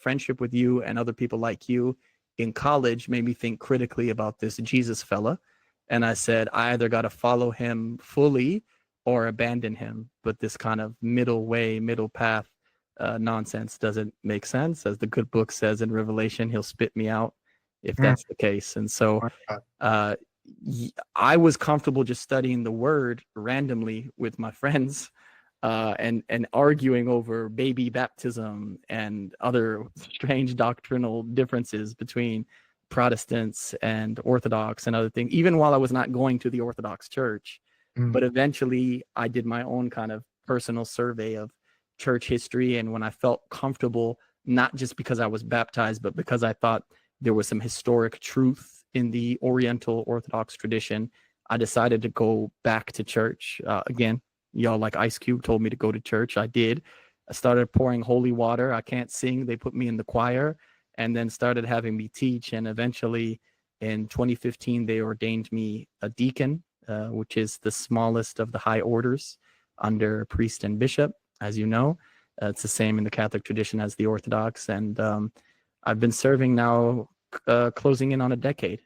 friendship with you and other people like you in college made me think critically about this Jesus fella. And I said, I either got to follow him fully or abandon him. But this kind of middle way, middle path nonsense doesn't make sense. As the good book says in Revelation, he'll spit me out if that's the case. And so I was comfortable just studying the word randomly with my friends and arguing over baby baptism and other strange doctrinal differences between Protestants and Orthodox and other things, even while I was not going to the Orthodox Church. But eventually I did my own kind of personal survey of church history. And when I felt comfortable, not just because I was baptized, but because I thought there was some historic truth in the Oriental Orthodox tradition, I decided to go back to church. Again, y'all like Ice Cube told me to go to church. I did. I started pouring holy water. I can't sing. They put me in the choir and then started having me teach. And eventually in 2015, they ordained me a deacon, which is the smallest of the high orders under priest and bishop, as you know. It's the same in the Catholic tradition as the Orthodox. And I've been serving now closing in on a decade.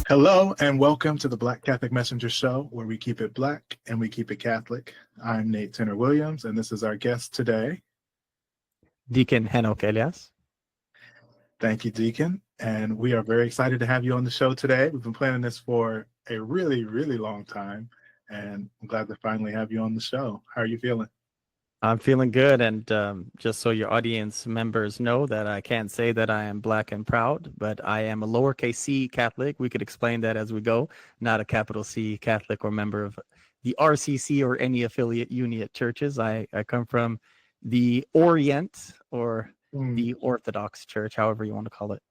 Hello and welcome to the Black Catholic Messenger Show, where we keep it Black and we keep it Catholic. I'm Nate Tenor Williams, and this is our guest today, Deacon Henok Elias. Thank you, Deacon. And we are very excited to have you on the show today. We've been planning this for a really, really long time, and I'm glad to finally have you on the show. How are you feeling? I'm feeling good, and just so your audience members know that I can't say that I am Black and proud, but I am a lowercase c Catholic. We could explain that as we go, not a capital C Catholic or member of the RCC or any affiliate uniate churches. I come from the Orient or the Orthodox Church, however you want to call it.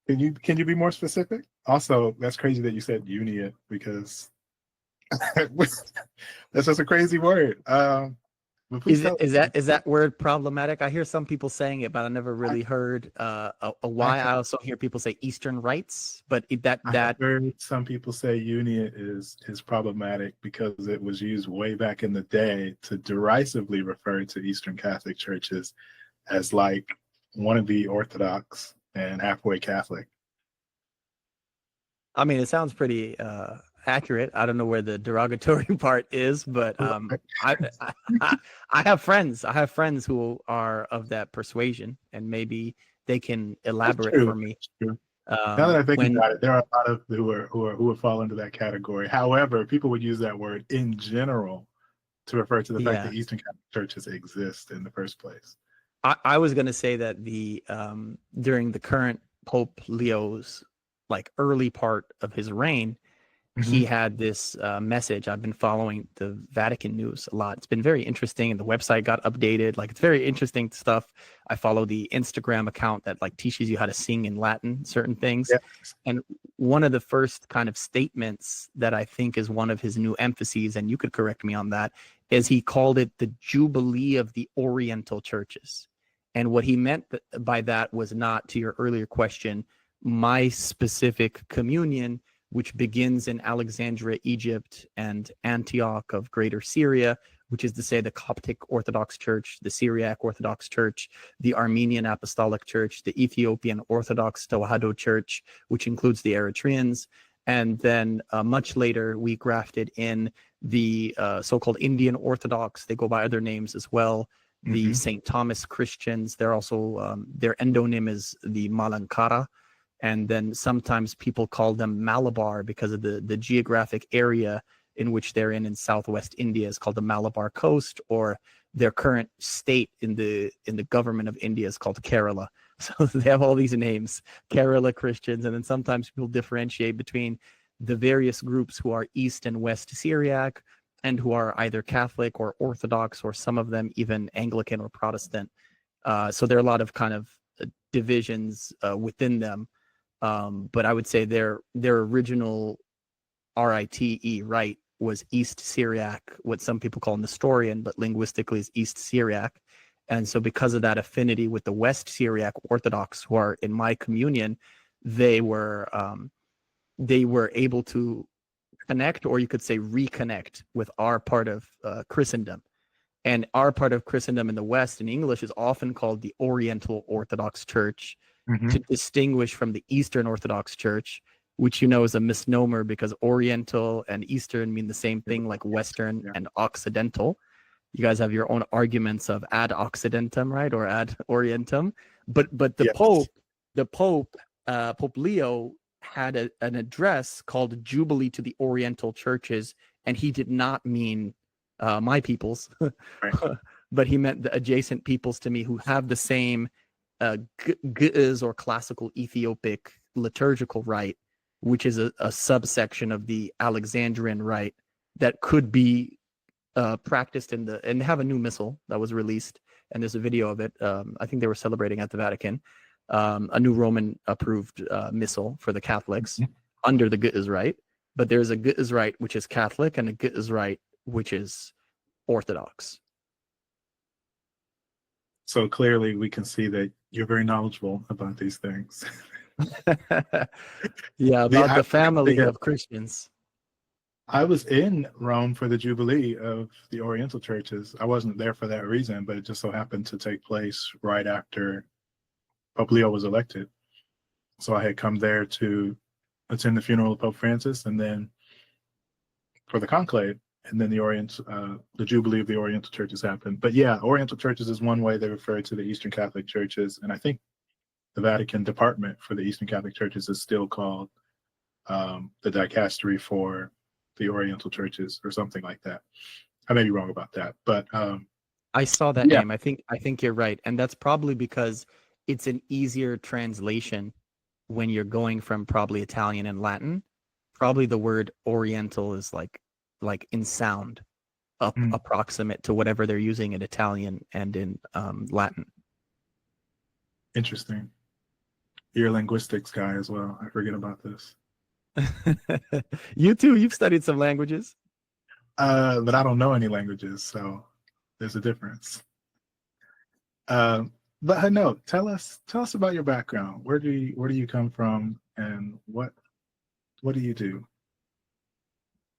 Can you be more specific? Also, that's crazy that you said uniate, because that's just a crazy word. Is that word problematic? I hear some people saying it, but I never really heard why. I also hear people say Eastern rites, but I've heard some people say uniate is problematic because it was used way back in the day to derisively refer to Eastern Catholic churches as like wannabe Orthodox and halfway Catholic. I mean, it sounds pretty accurate. I don't know where the derogatory part is, but I have friends. I have friends who are of that persuasion, and maybe they can elaborate for me. Now that I think about it, there are a lot of who would fall into that category. However, people would use that word in general to refer to the fact that Eastern Catholic churches exist in the first place. I was going to say that the during the current Pope Leo's early part of his reign, he had this message. I've been following the Vatican news a lot. It's been very interesting, and the website got updated. It's very interesting stuff. I follow the Instagram account that teaches you how to sing in Latin, certain things. Yes. And one of the first kind of statements that I think is one of his new emphases, and you could correct me on that, is he called it the Jubilee of the Oriental churches. And what he meant by that was not, to your earlier question, my specific communion, which begins in Alexandria, Egypt, and Antioch of Greater Syria, which is to say the Coptic Orthodox Church, the Syriac Orthodox Church, the Armenian Apostolic Church, the Ethiopian Orthodox Tewahedo Church, which includes the Eritreans. And then much later, we grafted in the so-called Indian Orthodox. They go by other names as well. The St. Thomas Christians. They're also, their endonym is the Malankara. And then sometimes people call them Malabar because of the geographic area in which they're in Southwest India is called the Malabar Coast, or their current state in the government of India is called Kerala. So they have all these names, Kerala Christians. And then sometimes people differentiate between the various groups who are East and West Syriac and who are either Catholic or Orthodox, or some of them even Anglican or Protestant. So there are a lot of kind of divisions within them. But I would say their original rite was East Syriac, what some people call Nestorian, but linguistically is East Syriac. And so because of that affinity with the West Syriac Orthodox who are in my communion, they were able to connect, or you could say reconnect, with our part of Christendom. And our part of Christendom in the West in English is often called the Oriental Orthodox Church, to distinguish from the Eastern Orthodox Church, which is a misnomer because Oriental and Eastern mean the same thing, like Western and Occidental. You guys have your own arguments of ad Occidentum, right, or ad Orientum. But the Pope, Pope Leo, had an address called Jubilee to the Oriental Churches, and he did not mean my peoples, Right. but he meant the adjacent peoples to me who have the same Ge'ez or classical Ethiopic liturgical rite, which is a subsection of the Alexandrian rite that could be practiced and they have a new missal that was released, and there's a video of it. I think they were celebrating at the Vatican a new Roman approved missal for the Catholics under the Ge'ez rite. But there's a Ge'ez rite which is Catholic and a Ge'ez rite which is Orthodox. So clearly we can see that you're very knowledgeable about these things. Yeah, about the family of Christians. I was in Rome for the Jubilee of the Oriental churches. I wasn't there for that reason, but it just so happened to take place right after Pope Leo was elected. So I had come there to attend the funeral of Pope Francis, and then for the conclave, and then the Jubilee of the Oriental churches happened. But yeah, Oriental churches is one way they refer to the Eastern Catholic churches, and I think the Vatican department for the Eastern Catholic churches is still called the Dicastery for the Oriental churches or something like that. I may be wrong about that, but I saw that name. I think you're right, and that's probably because it's an easier translation when you're going from probably Italian and Latin. Probably the word Oriental is like in sound approximate to whatever they're using in Italian and in Latin. Interesting. You're a linguistics guy as well. I forget about this. You too. You've studied some languages. But I don't know any languages, so there's a difference. But Henok, tell us about your background. Where do you come from, and what do you do?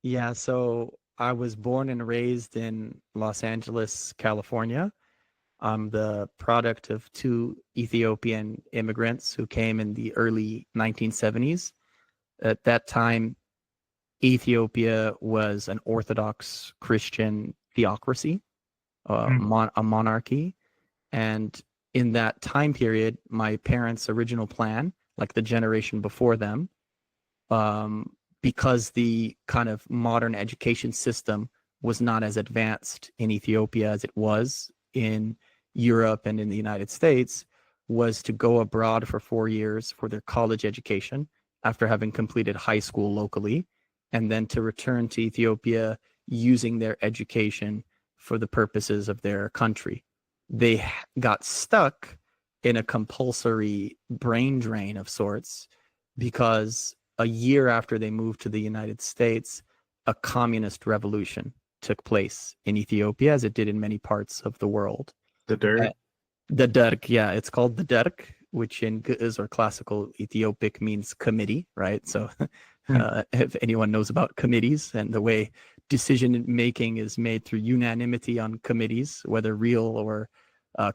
Yeah, so I was born and raised in Los Angeles, California. I'm the product of two Ethiopian immigrants who came in the early 1970s. At that time, Ethiopia was an Orthodox Christian theocracy, a monarchy. And in that time period, my parents' original plan, like the generation before them, because the kind of modern education system was not as advanced in Ethiopia as it was in Europe and in the United States, was to go abroad for 4 years for their college education after having completed high school locally, and then to return to Ethiopia using their education for the purposes of their country. They got stuck in a compulsory brain drain of sorts because a year after they moved to the United States, a communist revolution took place in Ethiopia, as it did in many parts of the world. The Derg? The Derg, yeah. It's called the Derg, which in Ge'ez or classical Ethiopic means committee, right? So if anyone knows about committees and the way decision making is made through unanimity on committees, whether real or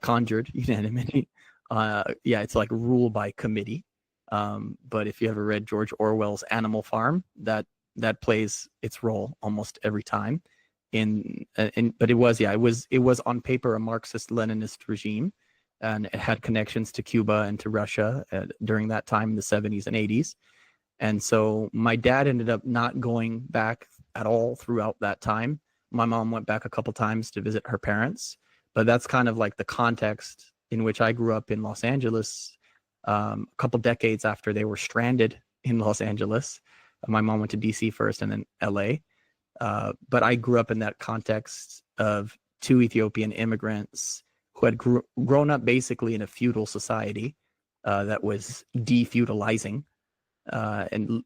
conjured unanimity, it's like rule by committee. But if you ever read George Orwell's Animal Farm, that plays its role almost every time. But it was on paper a Marxist-Leninist regime, and it had connections to Cuba and to Russia during that time in the 70s and 80s. And so my dad ended up not going back at all throughout that time. My mom went back a couple times to visit her parents, but that's kind of like the context in which I grew up in Los Angeles. A couple decades after they were stranded in Los Angeles. My mom went to DC first and then LA. But I grew up in that context of two Ethiopian immigrants who had grown up basically in a feudal society that was defeudalizing. And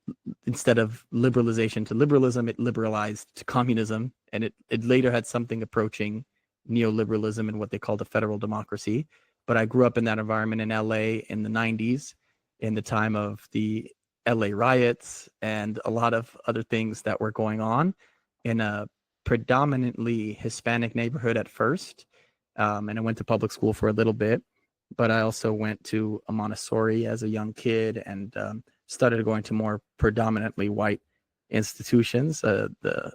instead of liberalization to liberalism, it liberalized to communism. And it later had something approaching neoliberalism and what they call the federal democracy. But I grew up in that environment in LA in the 90s, in the time of the LA riots and a lot of other things that were going on in a predominantly Hispanic neighborhood at first. And I went to public school for a little bit, but I also went to a Montessori as a young kid and started going to more predominantly white institutions. The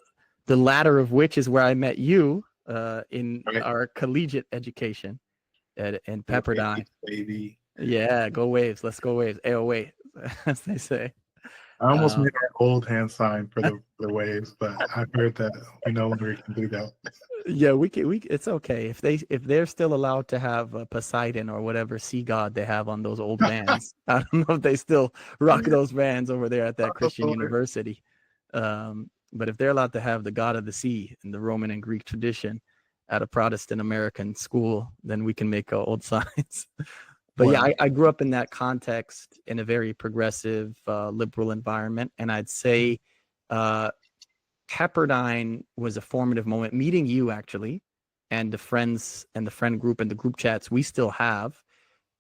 latter of which is where I met you in our collegiate education in Pepperdine. Baby. Yeah, go Waves. Let's go Waves. AOA, as they say. I almost made our old hand sign for the Waves, but I've heard that we no longer can do that. Yeah, we it's okay if they're still allowed to have Poseidon or whatever sea god they have on those old bands. I don't know if they still rock those bands over there at that Christian university. But if they're allowed to have the god of the sea in the Roman and Greek tradition at a Protestant American school, then we can make old signs. But yeah, I grew up in that context in a very progressive, liberal environment. And I'd say Pepperdine was a formative moment. Meeting you, actually, and the friends and the friend group and the group chats we still have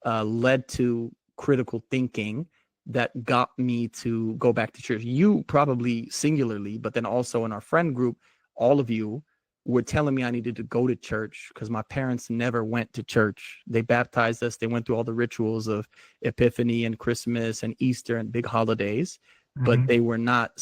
led to critical thinking that got me to go back to church. You probably singularly, but then also in our friend group, all of you were telling me I needed to go to church because my parents never went to church. They baptized us. They went through all the rituals of Epiphany and Christmas and Easter and big holidays, but they were not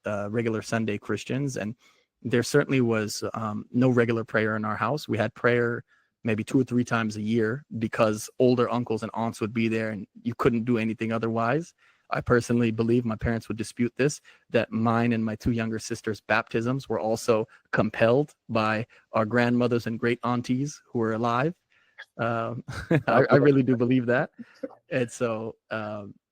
regular Sunday Christians. And there certainly was no regular prayer in our house. We had prayer maybe 2 or 3 times a year because older uncles and aunts would be there and you couldn't do anything otherwise. I personally believe, my parents would dispute this, that mine and my 2 younger sisters' baptisms were also compelled by our grandmothers and great aunties who were alive. I really do believe that. And so,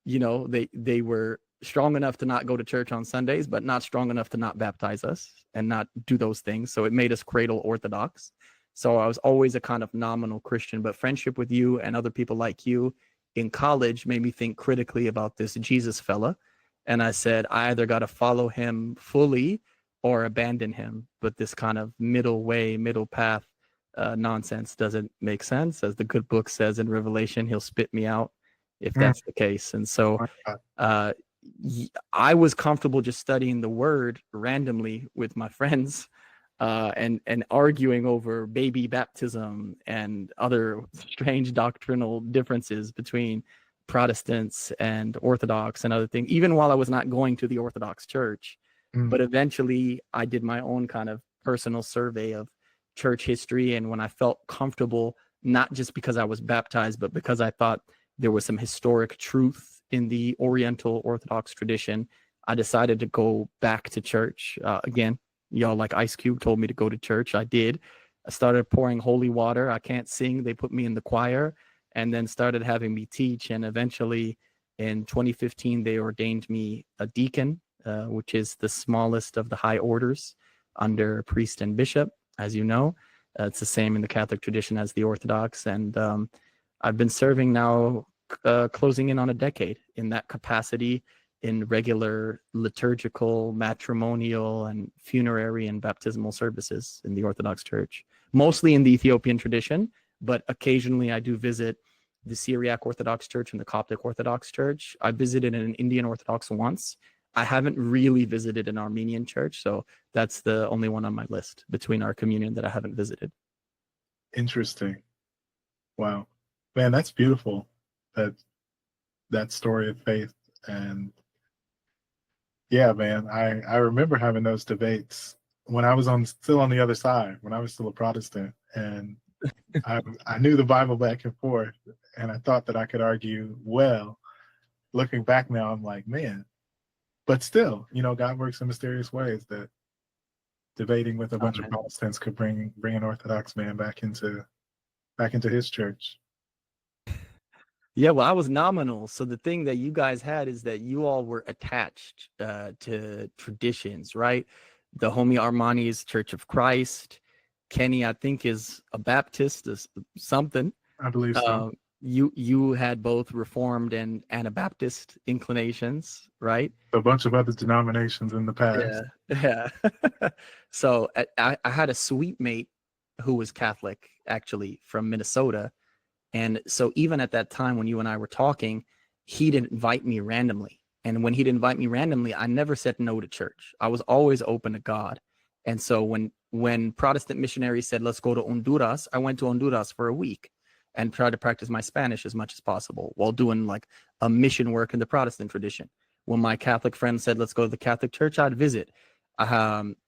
they were strong enough to not go to church on Sundays, but not strong enough to not baptize us and not do those things. So it made us cradle Orthodox. So I was always a kind of nominal Christian, but friendship with you and other people like you in college made me think critically about this Jesus fella. And I said, I either got to follow him fully or abandon him. But this kind of middle path nonsense doesn't make sense. As the good book says in Revelation, he'll spit me out if that's the case. And so I was comfortable just studying the word randomly with my friends and arguing over baby baptism and other strange doctrinal differences between Protestants and Orthodox and other things, even while I was not going to the Orthodox Church. But eventually I did my own kind of personal survey of church history. And when I felt comfortable, not just because I was baptized, but because I thought there was some historic truth in the Oriental Orthodox tradition, I decided to go back to church. Again, y'all like Ice Cube told me to go to church. I did. I started pouring holy water. I can't sing. They put me in the choir and then started having me teach. And eventually in 2015, they ordained me a deacon, which is the smallest of the high orders under priest and bishop, as you know. It's the same in the Catholic tradition as the Orthodox. And I've been serving now closing in on a decade in that capacity, in regular liturgical, matrimonial, and funerary and baptismal services in the Orthodox Church, mostly in the Ethiopian tradition, but occasionally I do visit the Syriac Orthodox Church and the Coptic Orthodox Church. I visited an Indian Orthodox once. I haven't really visited an Armenian church, so that's the only one on my list between our communion that I haven't visited. Interesting. Wow. Man, that's beautiful. That story of faith. And yeah, man, I remember having those debates when I was still on the other side, when I was still a Protestant, and I knew the Bible back and forth, and I thought that I could argue well. Looking back now, I'm like, man, but still, God works in mysterious ways that debating with a bunch of Protestants could bring an Orthodox man back into his church. Yeah, well, I was nominal. So the thing that you guys had is that you all were attached to traditions, right? The homie Armani is Church of Christ. Kenny, I think, is a Baptist or something. I believe so. You had both Reformed and Anabaptist inclinations, right? A bunch of other denominations in the past. Yeah. So I had a suite mate who was Catholic, actually from Minnesota. And so even at that time when you and I were talking, he'd invite me randomly. And when he'd invite me randomly, I never said no to church. I was always open to God. And so when Protestant missionaries said, let's go to Honduras, I went to Honduras for a week and tried to practice my Spanish as much as possible while doing like a mission work in the Protestant tradition. When my Catholic friends said, let's go to the Catholic Church, I'd visit.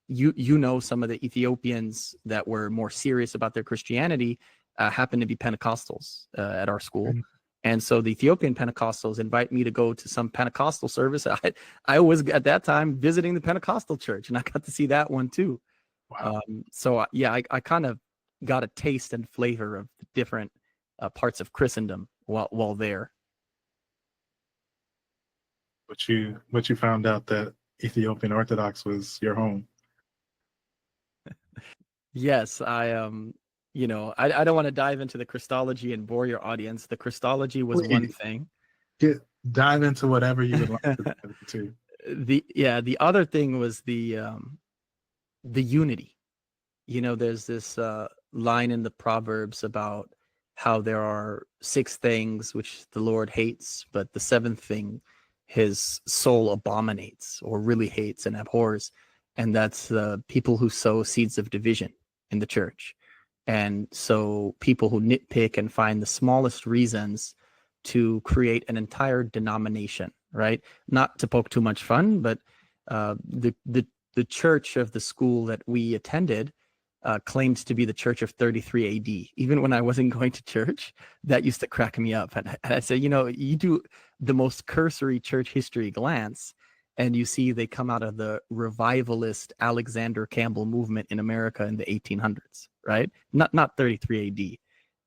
You know, some of the Ethiopians that were more serious about their Christianity happened to be Pentecostals at our school. And so the Ethiopian Pentecostals invite me to go to some Pentecostal service. I was at that time visiting the Pentecostal church, and I got to see that one too. Wow. So yeah, I kind of got a taste and flavor of the different parts of Christendom while there. But you found out that Ethiopian Orthodox was your home. Yes, I I don't want to dive into the Christology and bore your audience. The Christology was one thing. Dive into whatever you would like to dive into. The other thing was the unity. You know, there's this line in the Proverbs about how there are 6 things which the Lord hates, but the 7th thing his soul abominates or really hates and abhors. And that's people who sow seeds of division in the church. And so people who nitpick and find the smallest reasons to create an entire denomination, right? Not to poke too much fun, but the church of the school that we attended claimed to be the church of 33 AD. Even when I wasn't going to church, that used to crack me up. And I said, you do the most cursory church history glance, and you see they come out of the revivalist Alexander Campbell movement in America in the 1800s, right? Not 33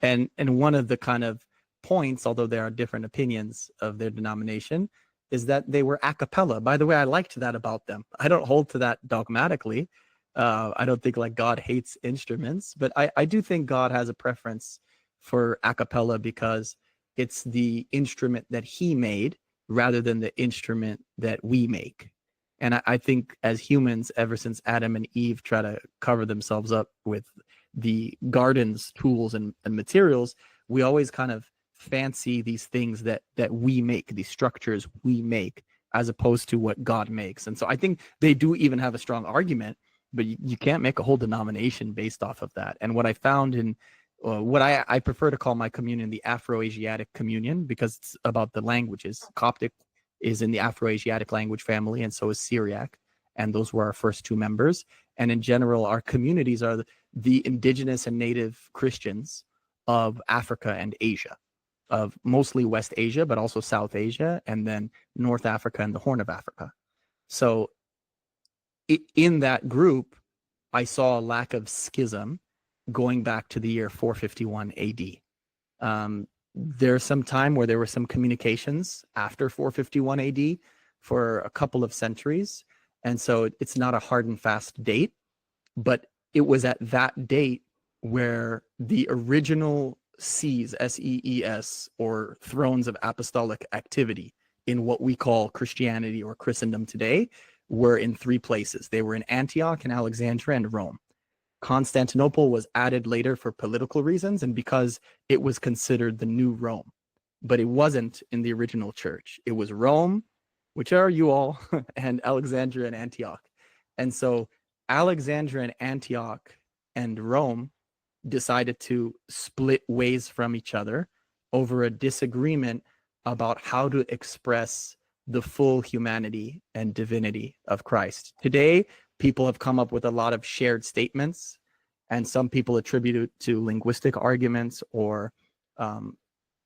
AD. And one of the kind of points, although there are different opinions of their denomination, is that they were a cappella. By the way, I liked that about them. I don't hold to that dogmatically. I don't think like God hates instruments, but I do think God has a preference for a cappella because it's the instrument that he made rather than the instrument that we make. And I think as humans, ever since Adam and Eve try to cover themselves up with the garden's tools and materials, we always kind of fancy these things that we make, these structures we make, as opposed to what God makes. And so I think they do even have a strong argument, but you can't make a whole denomination based off of that. And what I found in what I prefer to call my communion the Afro-Asiatic communion, because it's about the languages. Coptic is in the Afro-Asiatic language family, and so is Syriac. And those were our first 2 members. And in general, our communities are the indigenous and native Christians of Africa and Asia, of mostly West Asia, but also South Asia, and then North Africa and the Horn of Africa. So in that group, I saw a lack of schism going back to the year 451 AD. There's some time where there were some communications after 451 AD for a couple of centuries. And so it's not a hard and fast date, but it was at that date where the original Sees, SEES, or thrones of apostolic activity in what we call Christianity or Christendom today were in 3 places. They were in Antioch and Alexandria and Rome. Constantinople was added later for political reasons and because it was considered the new Rome, but it wasn't in the original church. It was Rome, which are you all, and Alexandria and Antioch. And so Alexandria and Antioch and Rome decided to split ways from each other over a disagreement about how to express the full humanity and divinity of Christ. Today, people have come up with a lot of shared statements, and some people attribute it to linguistic arguments or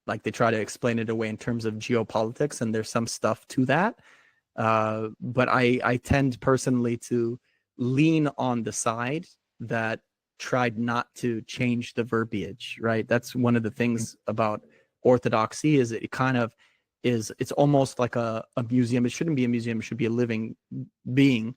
like they try to explain it away in terms of geopolitics, and there's some stuff to that. But I tend personally to lean on the side that tried not to change the verbiage, right? That's one of the things about Orthodoxy is it kind of it's almost like a museum. It shouldn't be a museum. It should be a living being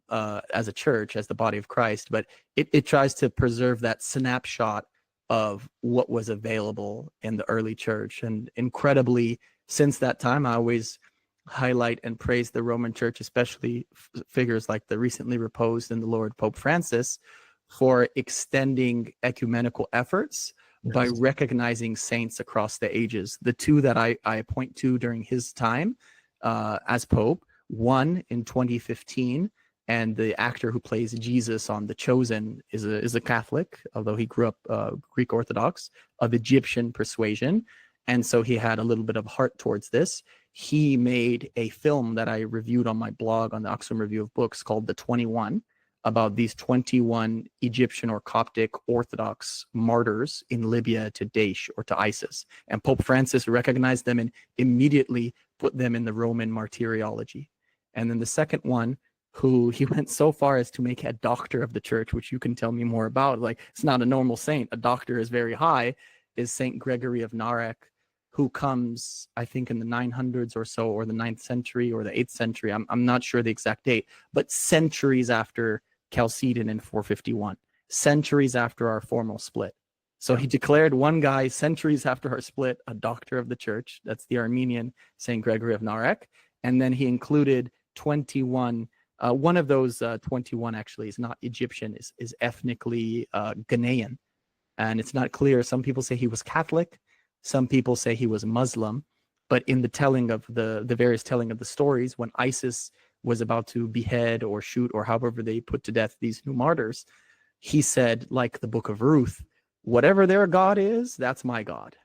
as a church, as the body of Christ. But it tries to preserve that snapshot of what was available in the early church. And incredibly, since that time, I always highlight and praise the Roman Church, especially figures like the recently reposed in the Lord Pope Francis, for extending ecumenical efforts by Yes. recognizing saints across the ages. The two that I point to during his time as Pope, one in 2015, and the actor who plays Jesus on The Chosen is a Catholic, although he grew up Greek Orthodox of Egyptian persuasion. And so he had a little bit of heart towards this. He made a film that I reviewed on my blog on the Oxfam Review of Books called The 21, about these 21 Egyptian or Coptic Orthodox martyrs in Libya to Daesh or to ISIS. And Pope Francis recognized them and immediately put them in the Roman martyrology. And then the second one, who he went so far as to make a doctor of the church, which you can tell me more about. Like, it's not a normal saint. A doctor is very high, is Saint Gregory of Narek, who comes, I think, in the 900s or so, or the 9th century or the 8th century. I'm not sure the exact date, but centuries after Chalcedon in 451, centuries after our formal split. So he declared one guy centuries after our split a doctor of the church. That's the Armenian Saint Gregory of Narek. And then he included 21. One of those 21 actually is not Egyptian, is ethnically Ghanaian. And it's not clear. Some people say he was Catholic. Some people say he was Muslim. But in the telling of the various telling of the stories, when ISIS was about to behead or shoot or however they put to death these new martyrs, he said, like the book of Ruth, whatever their God is, that's my God.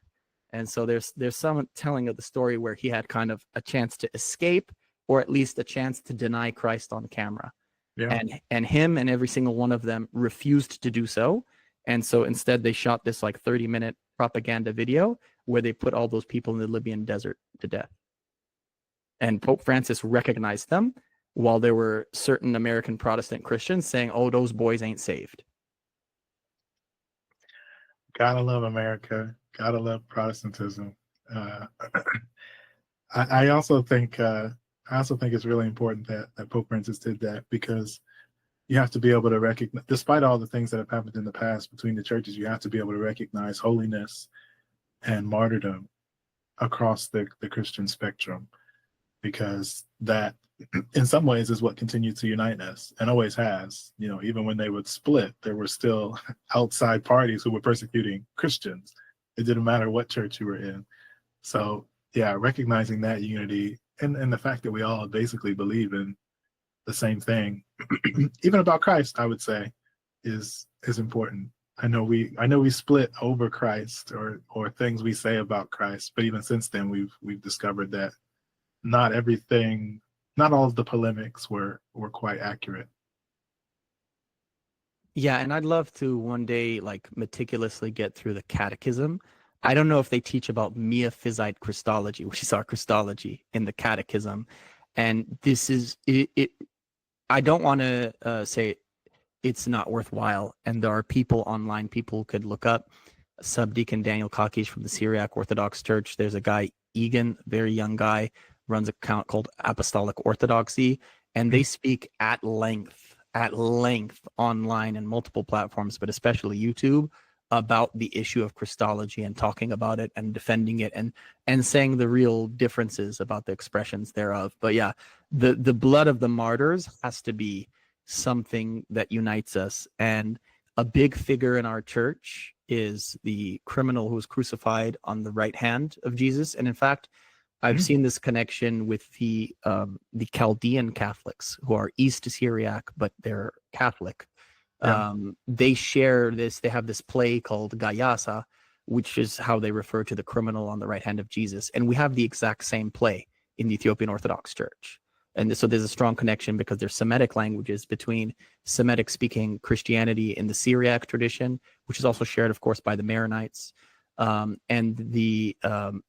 And so there's some telling of the story where he had kind of a chance to escape, or at least a chance to deny Christ on camera. Yeah. And him and every single one of them refused to do so. And so instead they shot this like 30-minute propaganda video where they put all those people in the Libyan desert to death. And Pope Francis recognized them, while there were certain American Protestant Christians saying, oh, those boys ain't saved. Gotta love America. Gotta love Protestantism. I also think it's really important that Pope Francis did that, because you have to be able to recognize, despite all the things that have happened in the past between the churches, you have to be able to recognize holiness and martyrdom across the Christian spectrum, because that in some ways is what continued to unite us, and always has. You know, even when they would split, there were still outside parties who were persecuting Christians. It didn't matter what church you were in. So yeah, recognizing that unity and the fact that we all basically believe in the same thing, even about Christ, I would say, is important. I know we split over Christ or things we say about Christ, but even since then we've discovered that not all of the polemics were quite accurate. Yeah, and I'd love to one day like meticulously get through the catechism. I don't know if they teach about Miaphysite Christology, which is our Christology in the catechism. And this is it. I don't want to say it's not worthwhile. And there are people online, people who could look up. Subdeacon Daniel Kakish from the Syriac Orthodox Church. There's a guy, Egan, very young guy, runs an account called Apostolic Orthodoxy. And they speak at length online and multiple platforms, but especially YouTube, about the issue of Christology and talking about it and defending it and saying the real differences about the expressions thereof. But yeah, the blood of the martyrs has to be something that unites us. And a big figure in our church is the criminal who was crucified on the right hand of Jesus. And in fact, I've seen this connection with the Chaldean Catholics who are East Syriac, but they're Catholic. Yeah. They share this. They have this play called Gayasa, which is how they refer to the criminal on the right hand of Jesus. And we have the exact same play in the Ethiopian Orthodox Church. And so there's a strong connection because there's Semitic languages between Semitic-speaking Christianity in the Syriac tradition, which is also shared, of course, by the Maronites, and the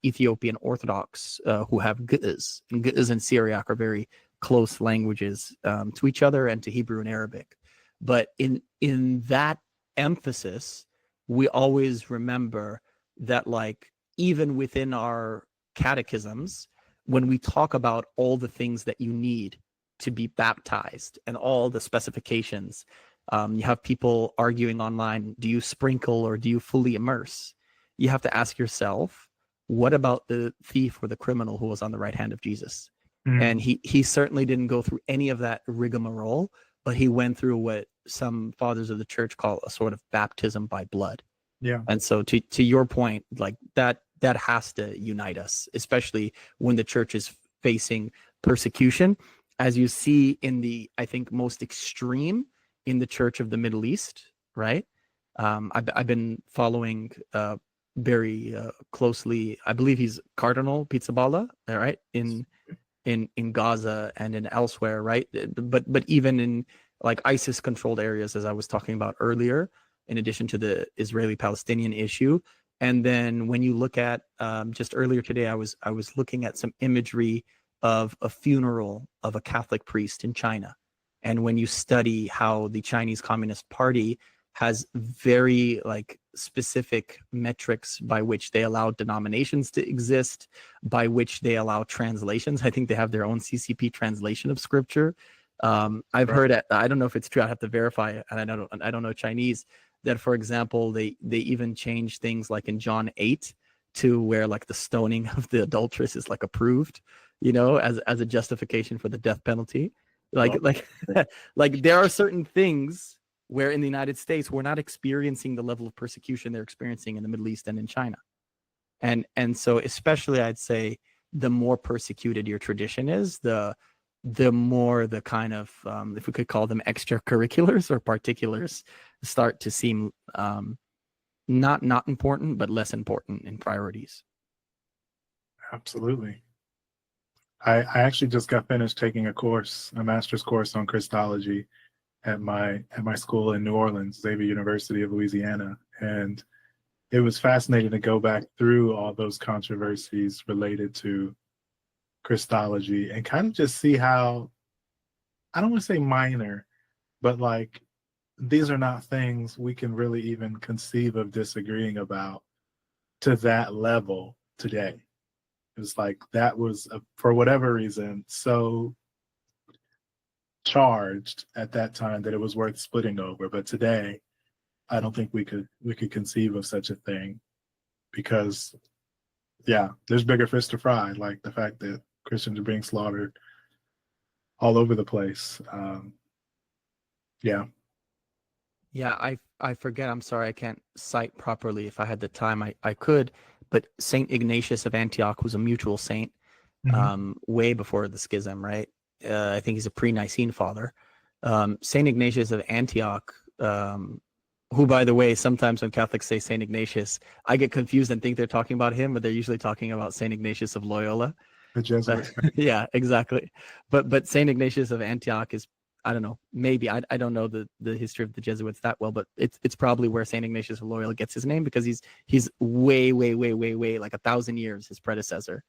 Ethiopian Orthodox who have Ge'ez. And Ge'ez and Syriac are very close languages to each other and to Hebrew and Arabic. But in that emphasis, we always remember that, like, even within our catechisms, when we talk about all the things that you need to be baptized and all the specifications, you have people arguing online, do you sprinkle or do you fully immerse? You have to ask yourself, what about the thief or the criminal who was on the right hand of Jesus? And he certainly didn't go through any of that rigmarole, but he went through what some fathers of the church call a sort of baptism by blood. Yeah. And so to your point, like that has to unite us, especially when the church is facing persecution, as you see in the, I think, most extreme in the Church of the Middle East, right? I've been following very closely. I believe he's Cardinal Pizzaballa, right? In Gaza and in elsewhere, right? But even in like ISIS controlled areas, as I was talking about earlier, in addition to the Israeli-Palestinian issue. And then when you look at just earlier today, I was looking at some imagery of a funeral of a Catholic priest in China. And when you study how the Chinese Communist Party has very like specific metrics by which they allow denominations to exist, by which they allow translations. I think they have their own CCP translation of scripture. I've heard it. I don't know if it's true. I have to verify it, and I don't know Chinese. That, for example, they even change things like in John 8 to where like the stoning of the adulteress is like approved, as a justification for the death penalty. Like there are certain things where in the United States we're not experiencing the level of persecution they're experiencing in the Middle East and in China. And so especially I'd say the more persecuted your tradition is, the more the kind of, if we could call them extracurriculars or particulars, start to seem not important, but less important in priorities. Absolutely. I actually just got finished taking a master's course on Christology at my school in New Orleans, Xavier University of Louisiana. And it was fascinating to go back through all those controversies related to Christology and kind of just see how, I don't want to say minor, but like these are not things we can really even conceive of disagreeing about to that level today. It was like that was, for whatever reason, so charged at that time that it was worth splitting over. But today, I don't think we could conceive of such a thing, because, yeah, there's bigger fish to fry, like the fact that Christians are being slaughtered all over the place. Yeah. Yeah, I forget. I'm sorry, I can't cite properly. If I had the time, I could. But Saint Ignatius of Antioch was a mutual saint, way before the schism, right? I think he's a pre-Nicene father. Saint Ignatius of Antioch, who, by the way, sometimes when Catholics say Saint Ignatius, I get confused and think they're talking about him, but they're usually talking about Saint Ignatius of Loyola. The Jesuit. Yeah, exactly. But Saint Ignatius of Antioch is, I don't know, maybe I don't know the history of the Jesuits that well, but it's probably where Saint Ignatius of Loyola gets his name, because he's way like 1,000 years his predecessor.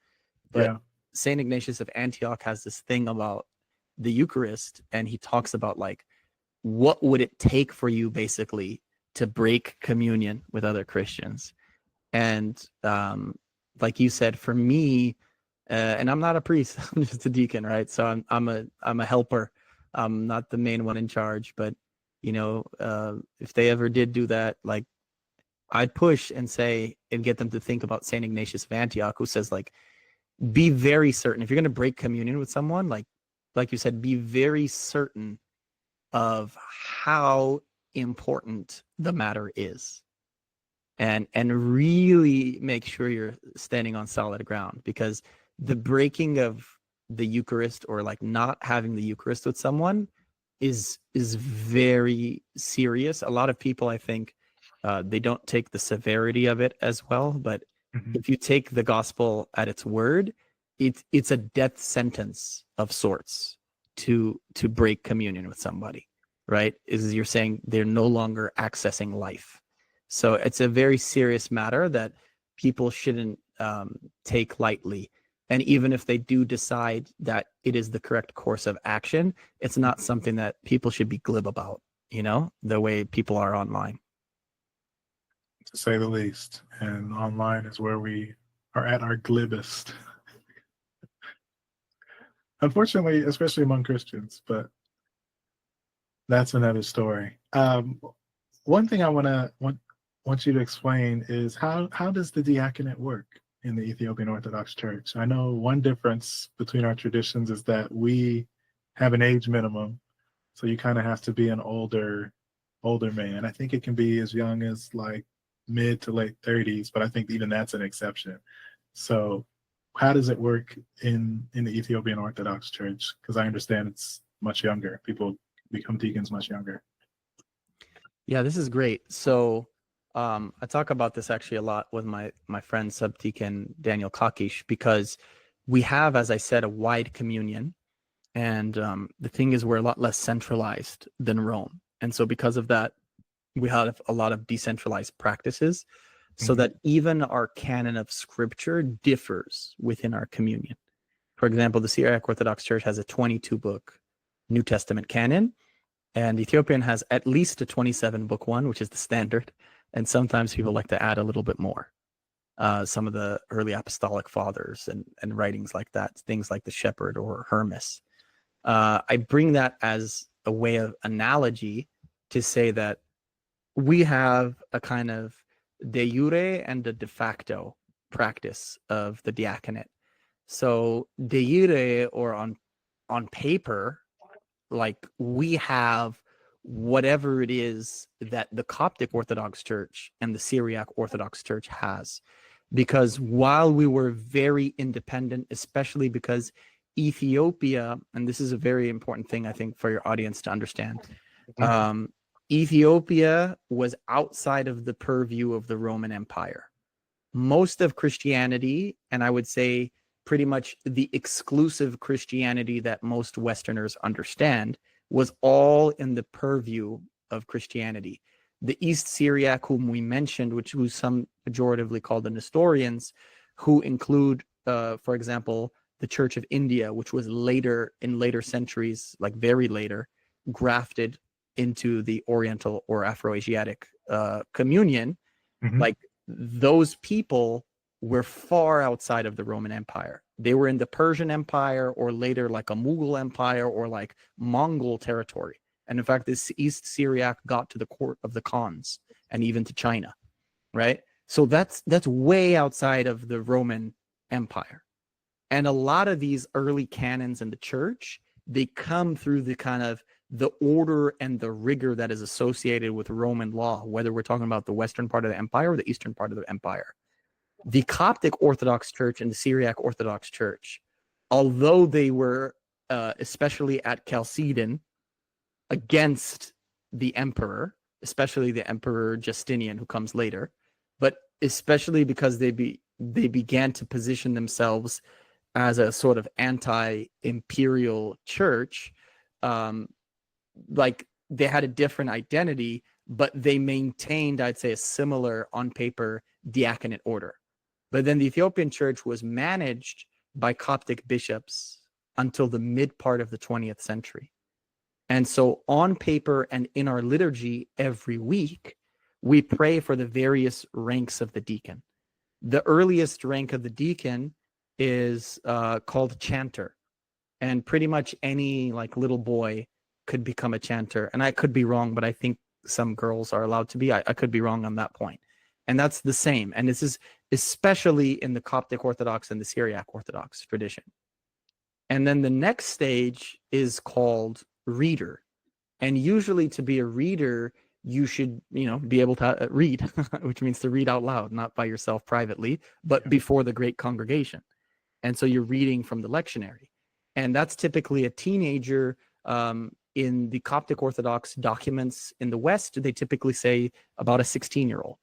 But yeah. Saint Ignatius of Antioch has this thing about the Eucharist, and he talks about like, what would it take for you basically to break communion with other Christians? And like you said, for me, and I'm not a priest, I'm just a deacon, right? So I'm a helper. I'm not the main one in charge, but if they ever did do that, like I'd push and say and get them to think about Saint Ignatius of Antioch, who says like, be very certain if you're going to break communion with someone, like you said, be very certain of how important the matter is, and really make sure you're standing on solid ground, because the breaking of the Eucharist, or like not having the Eucharist with someone, is very serious. A lot of people, I think, they don't take the severity of it as well, but if you take the gospel at its word, it's a death sentence of sorts to break communion with somebody, right? Is you're saying they're no longer accessing life. So it's a very serious matter that people shouldn't take lightly. And even if they do decide that it is the correct course of action, it's not something that people should be glib about, the way people are online. To say the least. And online is where we are at our glibest. Unfortunately, especially among Christians, but that's another story. One thing I want you to explain is how does the diaconate work in the Ethiopian Orthodox Church? I know one difference between our traditions is that we have an age minimum So you kind of have to be an older man. I think it can be as young as like mid to late 30s, but I think even that's an exception. So how does it work in the Ethiopian Orthodox Church? Because I understand it's much younger. People become deacons much younger. Yeah, this is great. So I talk about this actually a lot with my friend Subdeacon Daniel Kakish, because we have, as I said, a wide communion. And the thing is, we're a lot less centralized than Rome. And so because of that, we have a lot of decentralized practices, so that even our canon of scripture differs within our communion. For example, the Syriac Orthodox Church has a 22-book New Testament canon, and Ethiopian has at least a 27-book one, which is the standard. And sometimes people like to add a little bit more. Some of the early apostolic fathers and writings like that, things like the Shepherd or Hermas. I bring that as a way of analogy to say that we have a kind of de jure and a de facto practice of the diaconate. So de jure, or on paper, like we have whatever it is that the Coptic Orthodox Church and the Syriac Orthodox Church has. Because while we were very independent, especially because Ethiopia, and this is a very important thing I think for your audience to understand, Ethiopia was outside of the purview of the Roman Empire. Most of Christianity, and I would say pretty much the exclusive Christianity that most Westerners understand, was all in the purview of Christianity. The East Syriac, whom we mentioned, who some pejoratively call the Nestorians, who include, for example, the Church of India, which was later, in later centuries, like very later, grafted into the Oriental or Afro-Asiatic communion, like those people were far outside of the Roman Empire. They were in the Persian Empire, or later like a Mughal Empire, or like Mongol territory. And in fact, this East Syriac got to the court of the Khans and even to China, right? So that's way outside of the Roman Empire. And a lot of these early canons in the church, they come through the kind of the order and the rigor that is associated with Roman law, whether we're talking about the western part of the empire or the eastern part of the empire. The Coptic Orthodox Church and the Syriac Orthodox Church, although they were, especially at Chalcedon, against the emperor, especially the Emperor Justinian, who comes later, but especially because they began to position themselves as a sort of anti-imperial church, like they had a different identity, but they maintained, I'd say, a similar, on paper, diaconate order. But then the Ethiopian church was managed by Coptic bishops until the mid part of the 20th century. And so on paper and in our liturgy every week, we pray for the various ranks of the deacon. The earliest rank of the deacon is called chanter. And pretty much any like little boy could become a chanter. And I could be wrong, but I think some girls are allowed to be. I could be wrong on that point. And that's the same. And this is especially in the Coptic Orthodox and the Syriac Orthodox tradition. And then the next stage is called reader. And usually to be a reader, you should, be able to read, which means to read out loud, not by yourself privately, but before the great congregation. And so you're reading from the lectionary. And that's typically a teenager. In the Coptic Orthodox documents in the West, they typically say about a 16-year-old.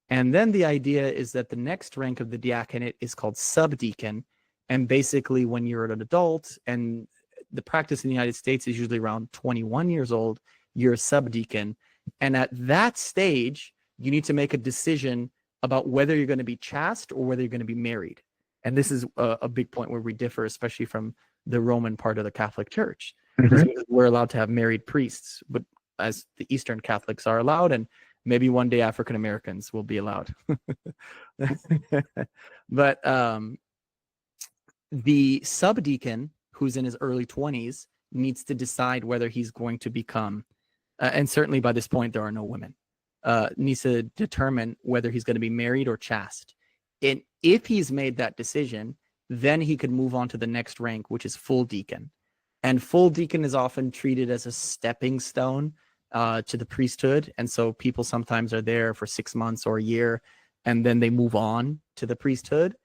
And then the idea is that the next rank of the diaconate is called subdeacon. And basically when you're an adult, and the practice in the United States is usually around 21 years old, you're a subdeacon. And at that stage, you need to make a decision about whether you're going to be chaste or whether you're going to be married. And this is a big point where we differ, especially from the Roman part of the Catholic Church. Because we're allowed to have married priests, but as the Eastern Catholics are allowed, and maybe one day African Americans will be allowed. But the subdeacon, who's in his early 20s, needs to decide whether he's going to become, and certainly by this point there are no women, needs to determine whether he's going to be married or chaste. And if he's made that decision, then he could move on to the next rank, which is full deacon. And full deacon is often treated as a stepping stone to the priesthood. And so people sometimes are there for 6 months or a year, and then they move on to the priesthood.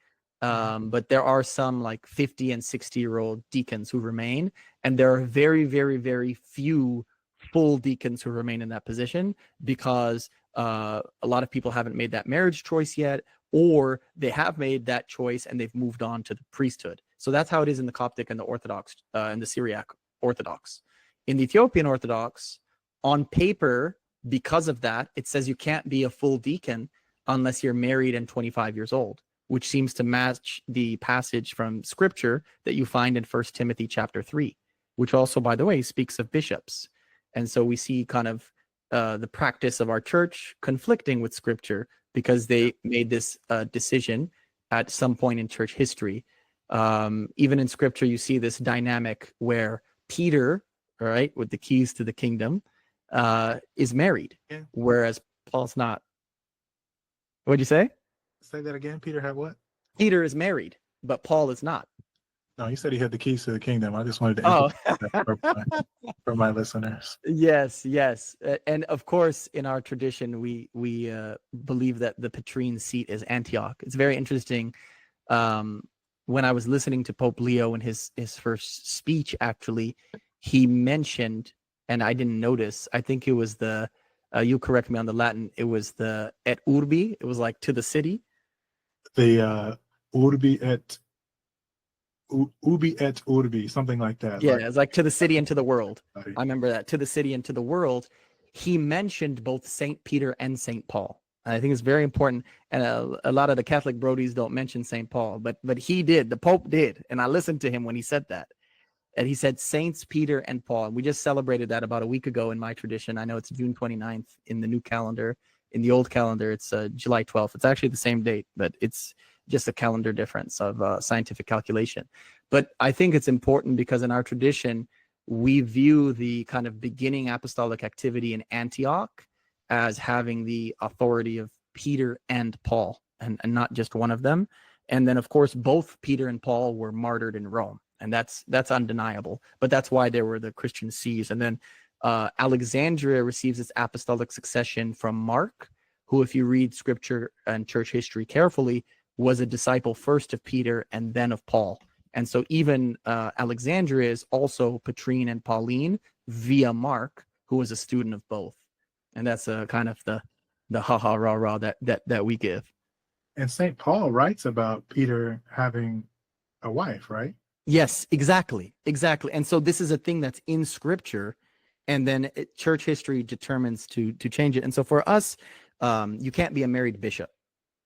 But there are some like 50 and 60-year-old deacons who remain, and there are very, very, very few full deacons who remain in that position because a lot of people haven't made that marriage choice yet, or they have made that choice and they've moved on to the priesthood. So that's how it is in the Coptic and the Orthodox and the Syriac Orthodox. In the Ethiopian Orthodox, on paper, because of that, it says you can't be a full deacon unless you're married and 25 years old, which seems to match the passage from scripture that you find in 1 Timothy chapter 3, which also, by the way, speaks of bishops. And so we see kind of the practice of our church conflicting with scripture because they made this decision at some point in church history. Even in scripture, you see this dynamic where Peter, right, with the keys to the kingdom, is married, whereas Paul's not. What'd you say? Say that again. Peter had what? Peter is married, but Paul is not. No, he said he had the keys to the kingdom. I just wanted to Oh, for my listeners. yes. And of course, in our tradition, we believe that the Petrine seat is Antioch. It's very interesting. When I was listening to Pope Leo in his first speech, actually, he mentioned, and I didn't notice, I think it was you correct me on the Latin, it was the et urbi, it was like to the city. The ubi et urbi, something like that. Yeah, it's like to the city and to the world. I remember that, to the city and to the world. He mentioned both St. Peter and St. Paul. And I think it's very important. And a lot of the Catholic Brodies don't mention St. Paul, but he did. The Pope did. And I listened to him when he said that. And he said Saints Peter and Paul. And we just celebrated that about a week ago in my tradition. I know it's June 29th in the new calendar. In the old calendar, it's July 12th. It's actually the same date, but it's just a calendar difference of scientific calculation. But I think it's important because in our tradition, we view the kind of beginning apostolic activity in Antioch as having the authority of Peter and Paul, and not just one of them. And then, of course, both Peter and Paul were martyred in Rome, and that's undeniable. But that's why there were the Christian sees. And then Alexandria receives its apostolic succession from Mark, who, if you read scripture and church history carefully, was a disciple first of Peter and then of Paul. And so even Alexandria is also Petrine and Pauline via Mark, who was a student of both. And that's kind of the ha-ha rah-rah that we give. And St. Paul writes about Peter having a wife, right? Yes, exactly. And so this is a thing that's in scripture, and then church history determines to change it. And so for us, you can't be a married bishop.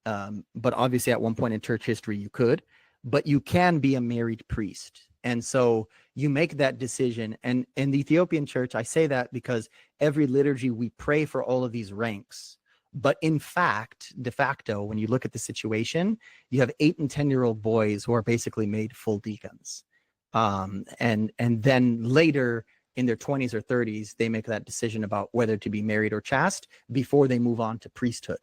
But obviously at one point in church history you could, but you can be a married priest. And so you make that decision. And in the Ethiopian church, I say that because every liturgy we pray for all of these ranks. But in fact, de facto, when you look at the situation, you have 8 and 10-year-old boys who are basically made full deacons. And then later in their 20s or 30s, they make that decision about whether to be married or chaste before they move on to priesthood.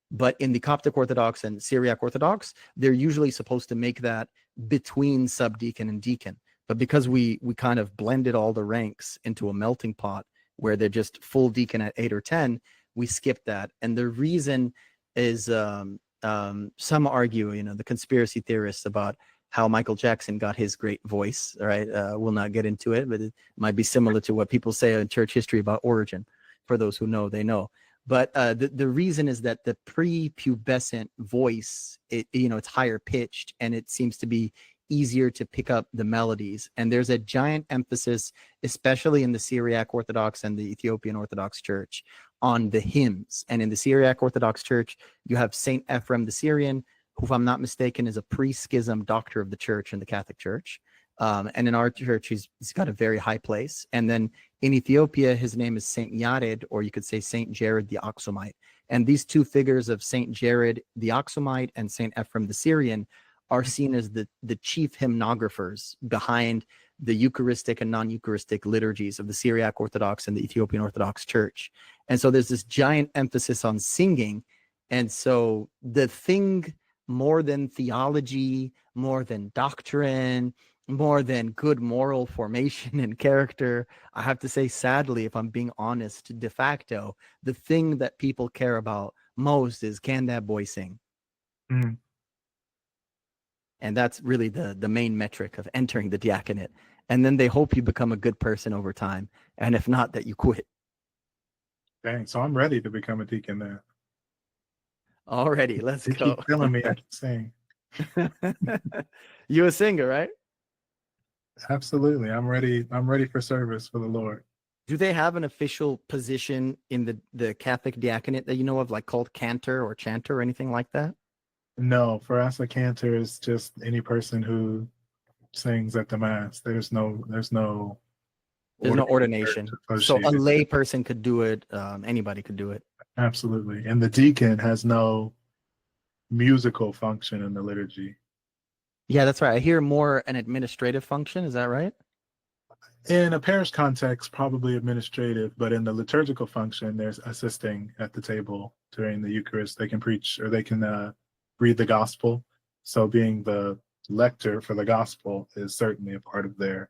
But in the Coptic Orthodox and Syriac Orthodox, they're usually supposed to make that between subdeacon and deacon. But because we kind of blended all the ranks into a melting pot where they're just full deacon at 8 or 10, we skipped that. And the reason is some argue, the conspiracy theorists about how Michael Jackson got his great voice, right? We'll not get into it, but it might be similar to what people say in church history about origin. For those who know, they know. But the reason is that the prepubescent voice, it's higher pitched, and it seems to be easier to pick up the melodies. And there's a giant emphasis, especially in the Syriac Orthodox and the Ethiopian Orthodox Church, on the hymns. And in the Syriac Orthodox Church, you have Saint Ephrem the Syrian, who, if I'm not mistaken, is a pre-schism doctor of the church in the Catholic Church. And in our church, he's got a very high place. And then in Ethiopia, his name is Saint Yared, or you could say Saint Jared the Aksumite. And these two figures of Saint Jared the Aksumite and Saint Ephrem the Syrian are seen as the chief hymnographers behind the Eucharistic and non-Eucharistic liturgies of the Syriac Orthodox and the Ethiopian Orthodox Church. And so there's this giant emphasis on singing. And so the thing, more than theology, more than doctrine, more than good moral formation and character. I have to say, sadly, if I'm being honest, de facto, the thing that people care about most is, can that boy sing? Mm. And that's really the main metric of entering the diaconate. And then they hope you become a good person over time. And if not, that you quit. Dang, so I'm ready to become a deacon now. Already, let's They go. keep telling me I can sing. You a singer, right? Absolutely. I'm ready. I'm ready for service for the Lord. Do they have an official position in the Catholic diaconate that you know of, like called cantor or chanter or anything like that? No, for us, a cantor is just any person who sings at the mass. There's no There's no ordained church ordination. So a associated. lay person could do it. Anybody could do it. Absolutely. And the deacon has no musical function in the liturgy. Yeah, that's right. I hear more an administrative function. Is that right? In a parish context, probably administrative, but in the liturgical function, there's assisting at the table during the Eucharist. They can preach or they can read the gospel. So being the lector for the gospel is certainly a part of their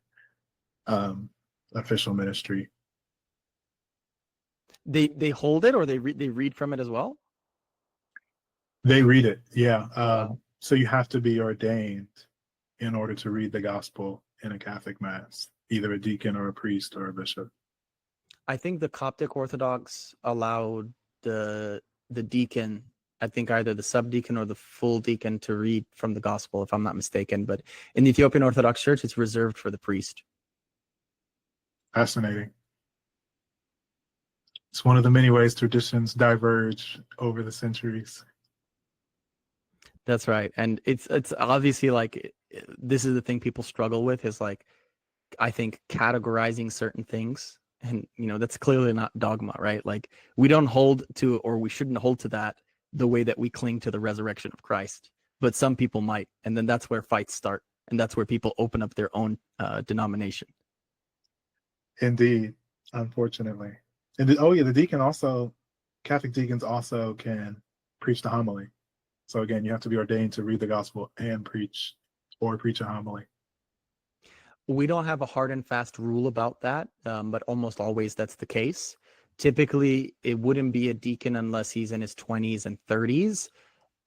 official ministry. They hold it, or they read from it as well. They read it, yeah. Wow. So you have to be ordained in order to read the gospel in a Catholic mass, either a deacon or a priest or a bishop. I think the Coptic Orthodox allowed the deacon, I think either the subdeacon or the full deacon, to read from the gospel, if I'm not mistaken. But in the Ethiopian Orthodox Church, it's reserved for the priest. Fascinating. It's one of the many ways traditions diverge over the centuries. That's right. And it's obviously like, this is the thing people struggle with, is like, I think categorizing certain things. And, that's clearly not dogma, right? Like, we don't hold to, or we shouldn't hold to that the way that we cling to the resurrection of Christ. But some people might. And then that's where fights start. And that's where people open up their own denomination. Indeed, unfortunately. And the deacon also, Catholic deacons also can preach the homily. So again, you have to be ordained to read the gospel and preach a homily. We don't have a hard and fast rule about that, but almost always that's the case. Typically, it wouldn't be a deacon unless he's in his 20s and 30s,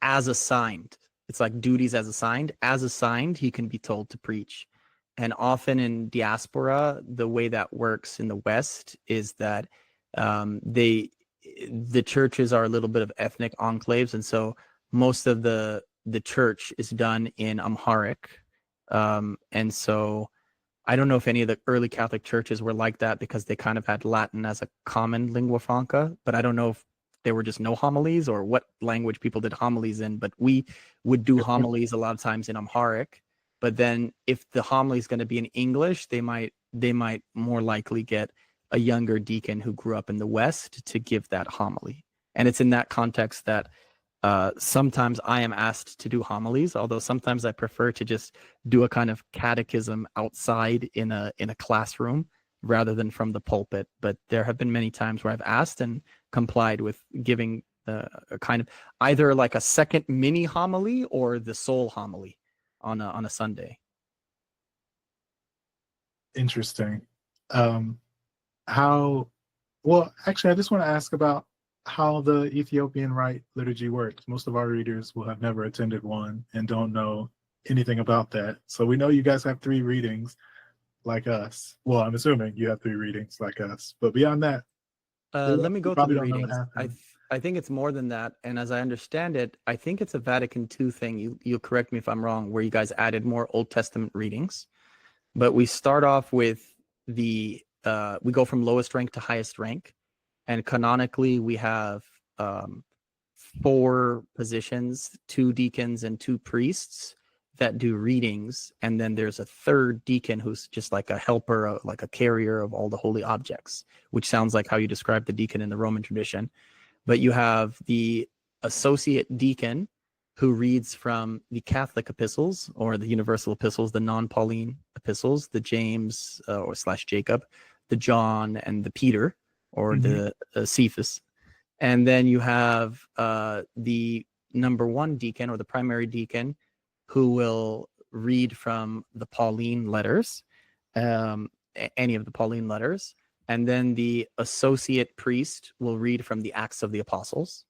as assigned. It's like duties as assigned. As assigned, he can be told to preach. And often in diaspora, the way that works in the West is that the churches are a little bit of ethnic enclaves, and so most of the church is done in Amharic, and so I don't know if any of the early Catholic churches were like that because they kind of had Latin as a common lingua franca, but I don't know if there were just no homilies or what language people did homilies in. But we would do homilies a lot of times in Amharic. But then if the homily is going to be in English, they might more likely get a younger deacon who grew up in the West to give that homily. And it's in that context that sometimes I am asked to do homilies, although sometimes I prefer to just do a kind of catechism outside in a classroom rather than from the pulpit. But there have been many times where I've asked and complied with giving a kind of either like a second mini homily or the sole homily on a Sunday. Interesting. Well, actually, I just want to ask about how the Ethiopian Rite liturgy works. Most of our readers will have never attended one and don't know anything about that. So we know you guys have 3 readings like us. Well, I'm assuming you have 3 readings like us. But beyond that, let me go through the readings. I think it's more than that. And as I understand it, I think it's a Vatican II thing. You'll correct me if I'm wrong, where you guys added more Old Testament readings. But we start off with we go from lowest rank to highest rank. And canonically, we have 4 positions, 2 deacons and 2 priests that do readings. And then there's a 3rd deacon who's just like a helper, like a carrier of all the holy objects, which sounds like how you describe the deacon in the Roman tradition. But you have the associate deacon who reads from the Catholic epistles or the universal epistles, the non-Pauline epistles, the James or / Jacob, the John, and the Peter, or the Cephas. And then you have the number 1 deacon or the primary deacon who will read from the Pauline letters, any of the Pauline letters, and then the associate priest will read from the Acts of the Apostles,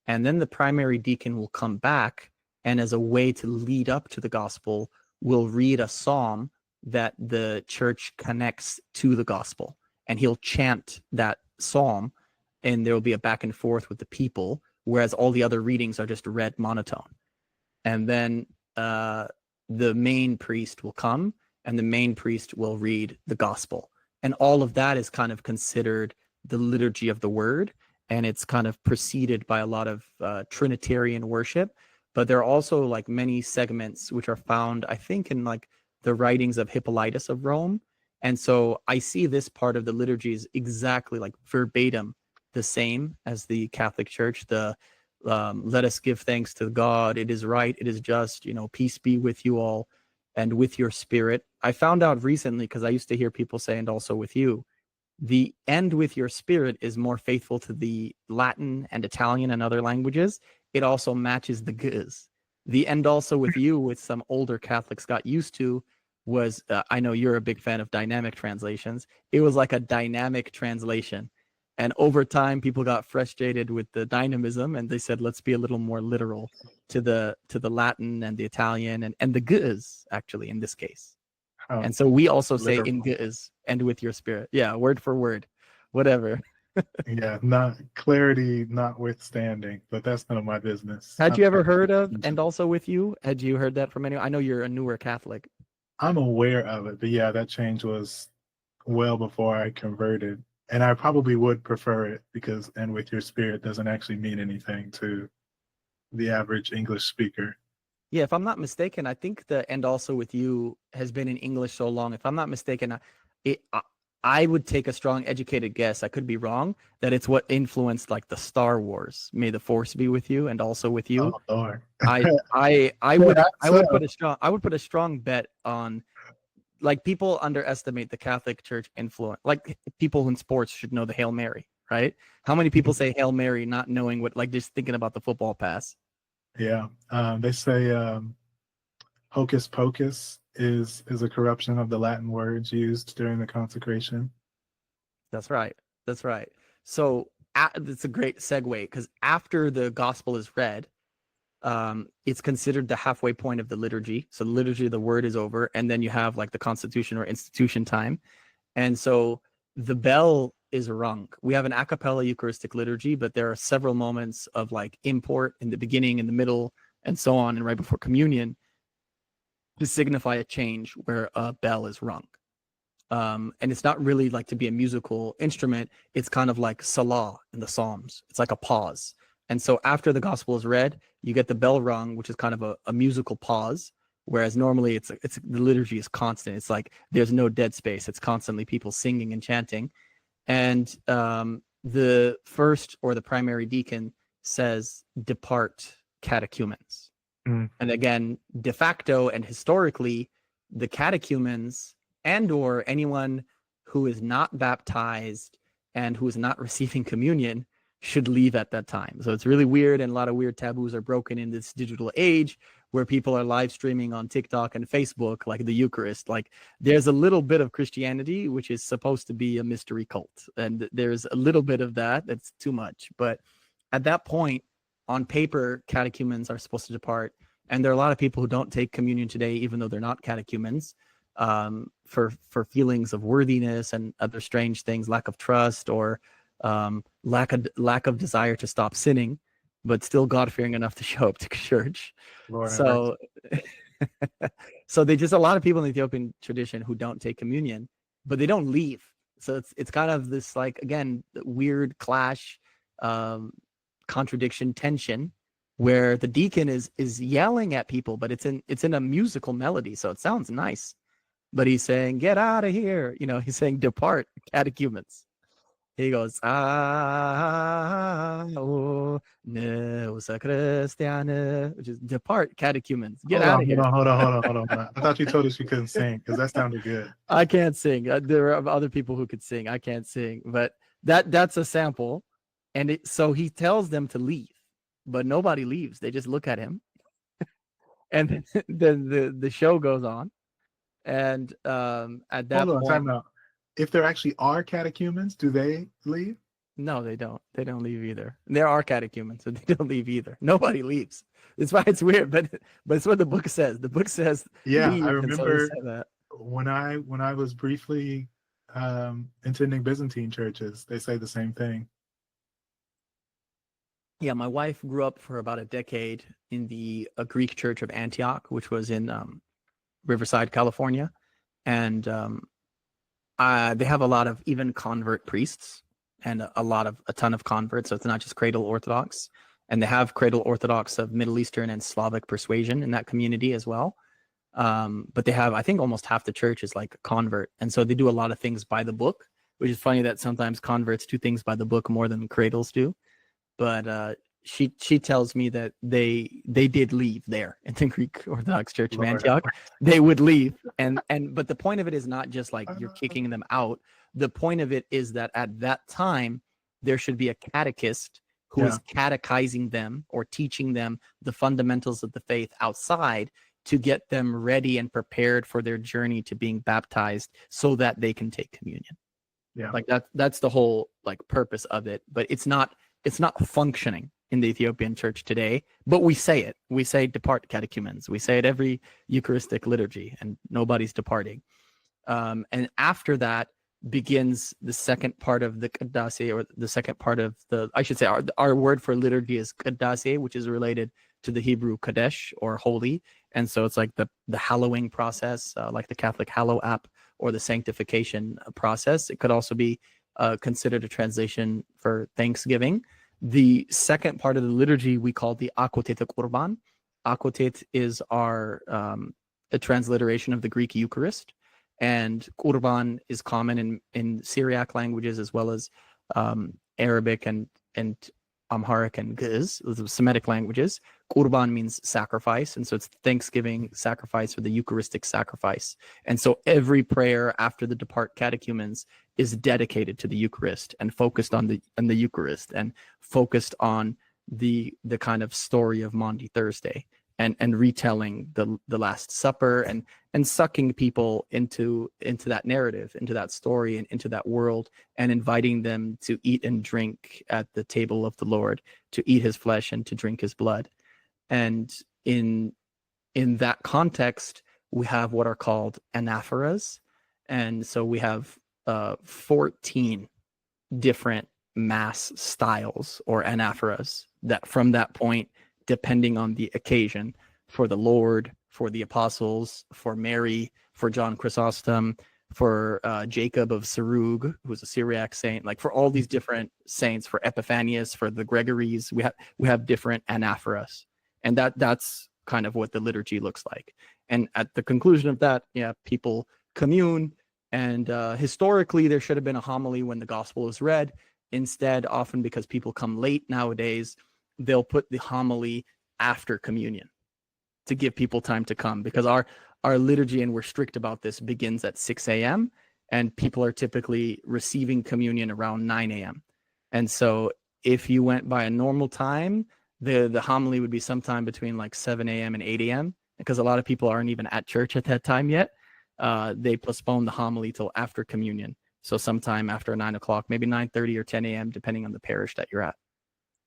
and then the primary deacon will come back, and as a way to lead up to the gospel, will read a psalm that the church connects to the gospel, and he'll chant that psalm, and there will be a back and forth with the people, whereas all the other readings are just read monotone. And then the main priest will come, and the main priest will read the gospel. And all of that is kind of considered the liturgy of the word, and it's kind of preceded by a lot of Trinitarian worship. But there are also like many segments which are found, I think, in like the writings of Hippolytus of Rome. And so I see this part of the liturgy is exactly like verbatim the same as the Catholic Church. The let us give thanks to God. It is right. It is just, peace be with you all and with your spirit. I found out recently, because I used to hear people say, and also with you, the end with your spirit is more faithful to the Latin and Italian and other languages. It also matches the Giz. The end also with you, with some older Catholics got used to, was, I know you're a big fan of dynamic translations. It was like a dynamic translation. And over time, people got frustrated with the dynamism, and they said, let's be a little more literal to the Latin and the Italian and the Giz, actually, in this case. Oh, and so we also say literal. in Giz, and with your spirit. Yeah, word for word, whatever. Yeah, not clarity notwithstanding, but that's none of my business. Had you ever heard of and also with you? Had you heard that from anyone? I know you're a newer Catholic. I'm aware of it, but yeah, that change was well before I converted. And I probably would prefer it because "and with your spirit" doesn't actually mean anything to the average English speaker. Yeah, if I'm not mistaken, I think the "and also with you" has been in English so long. If I'm not mistaken, I would take a strong educated guess, I could be wrong, that it's what influenced like the Star Wars. May the Force be with you and also with you. Oh Lord. I would put a strong bet on, like, people underestimate the Catholic Church influence. Like, people in sports should know the Hail Mary, right? How many people say Hail Mary not knowing what, like, just thinking about the football pass? Yeah. They say hocus pocus is a corruption of the Latin words used during the consecration. That's right. That's right. So it's a great segue, because after the gospel is read, it's considered the halfway point of the liturgy. So the liturgy of the word is over, and then you have like the constitution or institution time. And so the bell is rung. We have an a cappella Eucharistic liturgy, but there are several moments of like import in the beginning, in the middle, and so on, and right before communion, to signify a change where a bell is rung. And it's not really like to be a musical instrument. It's kind of like Salah in the Psalms. It's like a pause. And so after the gospel is read, you get the bell rung, which is kind of a musical pause. Whereas normally it's the liturgy is constant. It's like there's no dead space. It's constantly people singing and chanting. And the first or the primary deacon says, "Depart, catechumens." Mm. And again, de facto and historically, the catechumens and or anyone who is not baptized and who is not receiving communion should leave at that time. So it's really weird, and a lot of weird taboos are broken in this digital age where people are live streaming on TikTok and Facebook, like the Eucharist. Like, there's a little bit of Christianity which is supposed to be a mystery cult, and there's a little bit of that's too much. But at that point, on paper, catechumens are supposed to depart, and there are a lot of people who don't take communion today, even though they're not catechumens, for feelings of worthiness and other strange things, lack of trust, or lack of desire to stop sinning, but still God-fearing enough to show up to church. Lord, So so they just, a lot of people in the Ethiopian tradition who don't take communion, but they don't leave. So it's kind of this, like, again, weird clash, contradiction, tension, where the deacon is yelling at people, but it's in a musical melody, so it sounds nice, but he's saying, "Get out of here," he's saying, "Depart, catechumens." He goes, oh, no, sacristia, which is "Depart, catechumens, get out of here." Hold on. I thought you told us you couldn't sing, because that sounded good. I can't sing. There are other people who could sing. I can't sing, but that's a sample. And so he tells them to leave, but nobody leaves. They just look at him. And then the show goes on, and at that Hold on, point, time out. If there actually are catechumens, do they leave? no, they don't. They don't leave either. There are catechumens, so they don't leave either. Nobody leaves. It's why it's weird, but it's what the book says. The book says Yeah, I leave, and so they remember say that. when I was briefly attending Byzantine churches, they say the same thing. Yeah, my wife grew up for about a decade in the Greek Church of Antioch, which was in Riverside, California, and they have a lot of even convert priests and a ton of converts. So it's not just cradle Orthodox, and they have cradle Orthodox of Middle Eastern and Slavic persuasion in that community as well. But they have, I think, almost half the church is like convert, and so they do a lot of things by the book, which is funny that sometimes converts do things by the book more than cradles do. But she tells me that they did leave there in the Greek Orthodox Church of Lord. Antioch. They would leave, and but the point of it is not just like you're kicking them out. The point of it is that at that time there should be a catechist who is catechizing them or teaching them the fundamentals of the faith outside to get them ready and prepared for their journey to being baptized so that they can take communion. Yeah. Like that's the whole like purpose of it, but it's not functioning in the Ethiopian church today, but we say it. We say depart catechumens. We say it every Eucharistic liturgy, and nobody's departing. And after that begins the second part of the Qaddaseh, or the second part of I should say our word for liturgy is Qaddaseh, which is related to the Hebrew Kadesh, or holy. And so it's like the hallowing process, like the Catholic Hallow app, or the sanctification process. It could also be considered a translation for Thanksgiving. The second part of the liturgy we call the Akotet Qurban. Akotet is a transliteration of the Greek Eucharist, and Qurban is common in Syriac languages as well as Arabic and Amharic and Ge'ez, the Semitic languages. Qurban means sacrifice, and so it's Thanksgiving sacrifice, or the Eucharistic sacrifice. And so every prayer after the depart catechumens is dedicated to the Eucharist and focused on the Eucharist, and focused on the kind of story of Maundy Thursday, and retelling the Last Supper, and sucking people into that narrative, into that story, and into that world, and inviting them to eat and drink at the table of the Lord, to eat his flesh and to drink his blood. And in that context, we have what are called anaphoras. And so we have 14 different mass styles, or anaphoras, that from that point, depending on the occasion, for the Lord, for the apostles, for Mary, for John Chrysostom, for Jacob of Sarug, who was a Syriac saint, like for all these different saints, for Epiphanius, for the Gregories, we have different anaphoras. And that's kind of what the liturgy looks like. And at the conclusion of that, people commune. And historically, there should have been a homily when the gospel is read. Instead, often because people come late nowadays, they'll put the homily after communion to give people time to come, because our liturgy, and we're strict about this, begins at 6 a.m. and people are typically receiving communion around 9 a.m. And so if you went by a normal time, the homily would be sometime between like 7 a.m. and 8 a.m. because a lot of people aren't even at church at that time yet. They postpone the homily till after communion. So sometime after 9 o'clock, maybe 9:30 or 10 a.m., depending on the parish that you're at.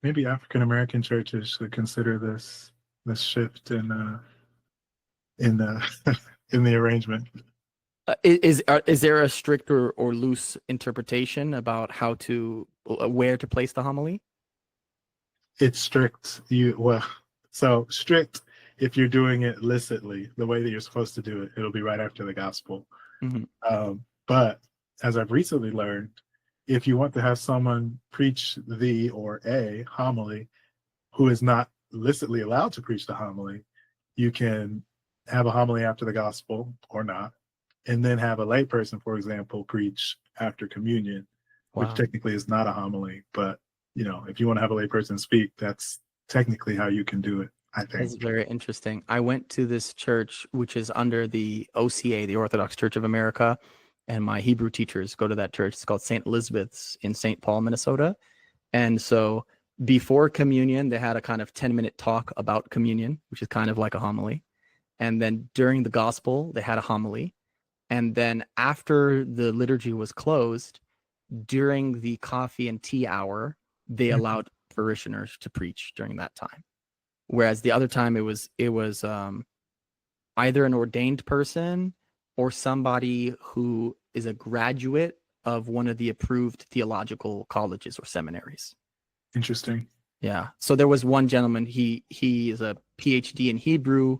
Maybe African American churches should consider this shift in the in the arrangement. Is there a strict or loose interpretation about where to place the homily? It's strict. So strict if you're doing it licitly, the way that you're supposed to do it. It'll be right after the gospel. Mm-hmm. But as I've recently learned, if you want to have someone preach the or a homily who is not licitly allowed to preach the homily, you can have a homily after the gospel or not, and then have a layperson, for example, preach after communion, which technically is not a homily. But if you want to have a layperson speak, that's technically how you can do it, I think. That's very interesting. I went to this church, which is under the OCA, the Orthodox Church of America, and my Hebrew teachers go to that church. It's called St. Elizabeth's in St. Paul, Minnesota. And so before communion, they had a kind of 10-minute talk about communion, which is kind of like a homily. and then during the gospel they had a homily, and then after the liturgy was closed, during the coffee and tea hour, they allowed parishioners to preach during that time. Whereas the other time it was either an ordained person or somebody who is a graduate of one of the approved theological colleges or seminaries. Interesting. Yeah. So there was one gentleman, he is a PhD in Hebrew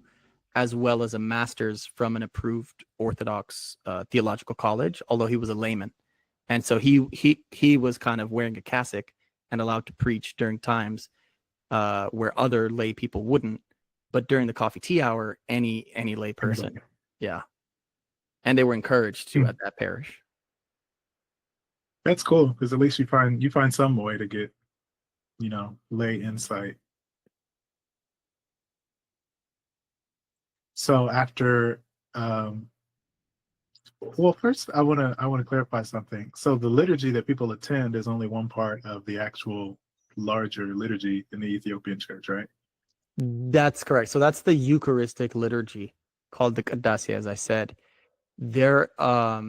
as well as a master's from an approved Orthodox theological college, although he was a layman. And so he was kind of wearing a cassock and allowed to preach during times where other lay people wouldn't. But during the coffee tea hour, any lay person, yeah, and they were encouraged to at that parish. That's cool, because at least you find some way to get, lay insight. So after, well, first I want to clarify something. So the liturgy that people attend is only one part of the actual larger liturgy in the Ethiopian Church, right? That's correct. So that's the Eucharistic liturgy called the Qadasi, as I said. There are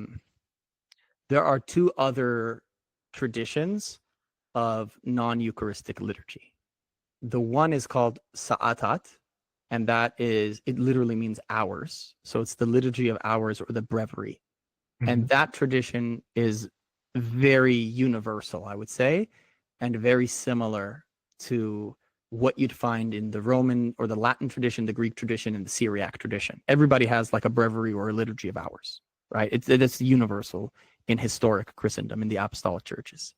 two other traditions of non-Eucharistic liturgy. The one is called Sa'atat, and it literally means hours. So it's the liturgy of hours or the breviary. And that tradition is very universal, I would say, and very similar to what you'd find in the Roman or the Latin tradition, the Greek tradition, and the Syriac tradition. Everybody has like a breviary or a liturgy of hours, right? It's universal in historic Christendom, in the apostolic churches.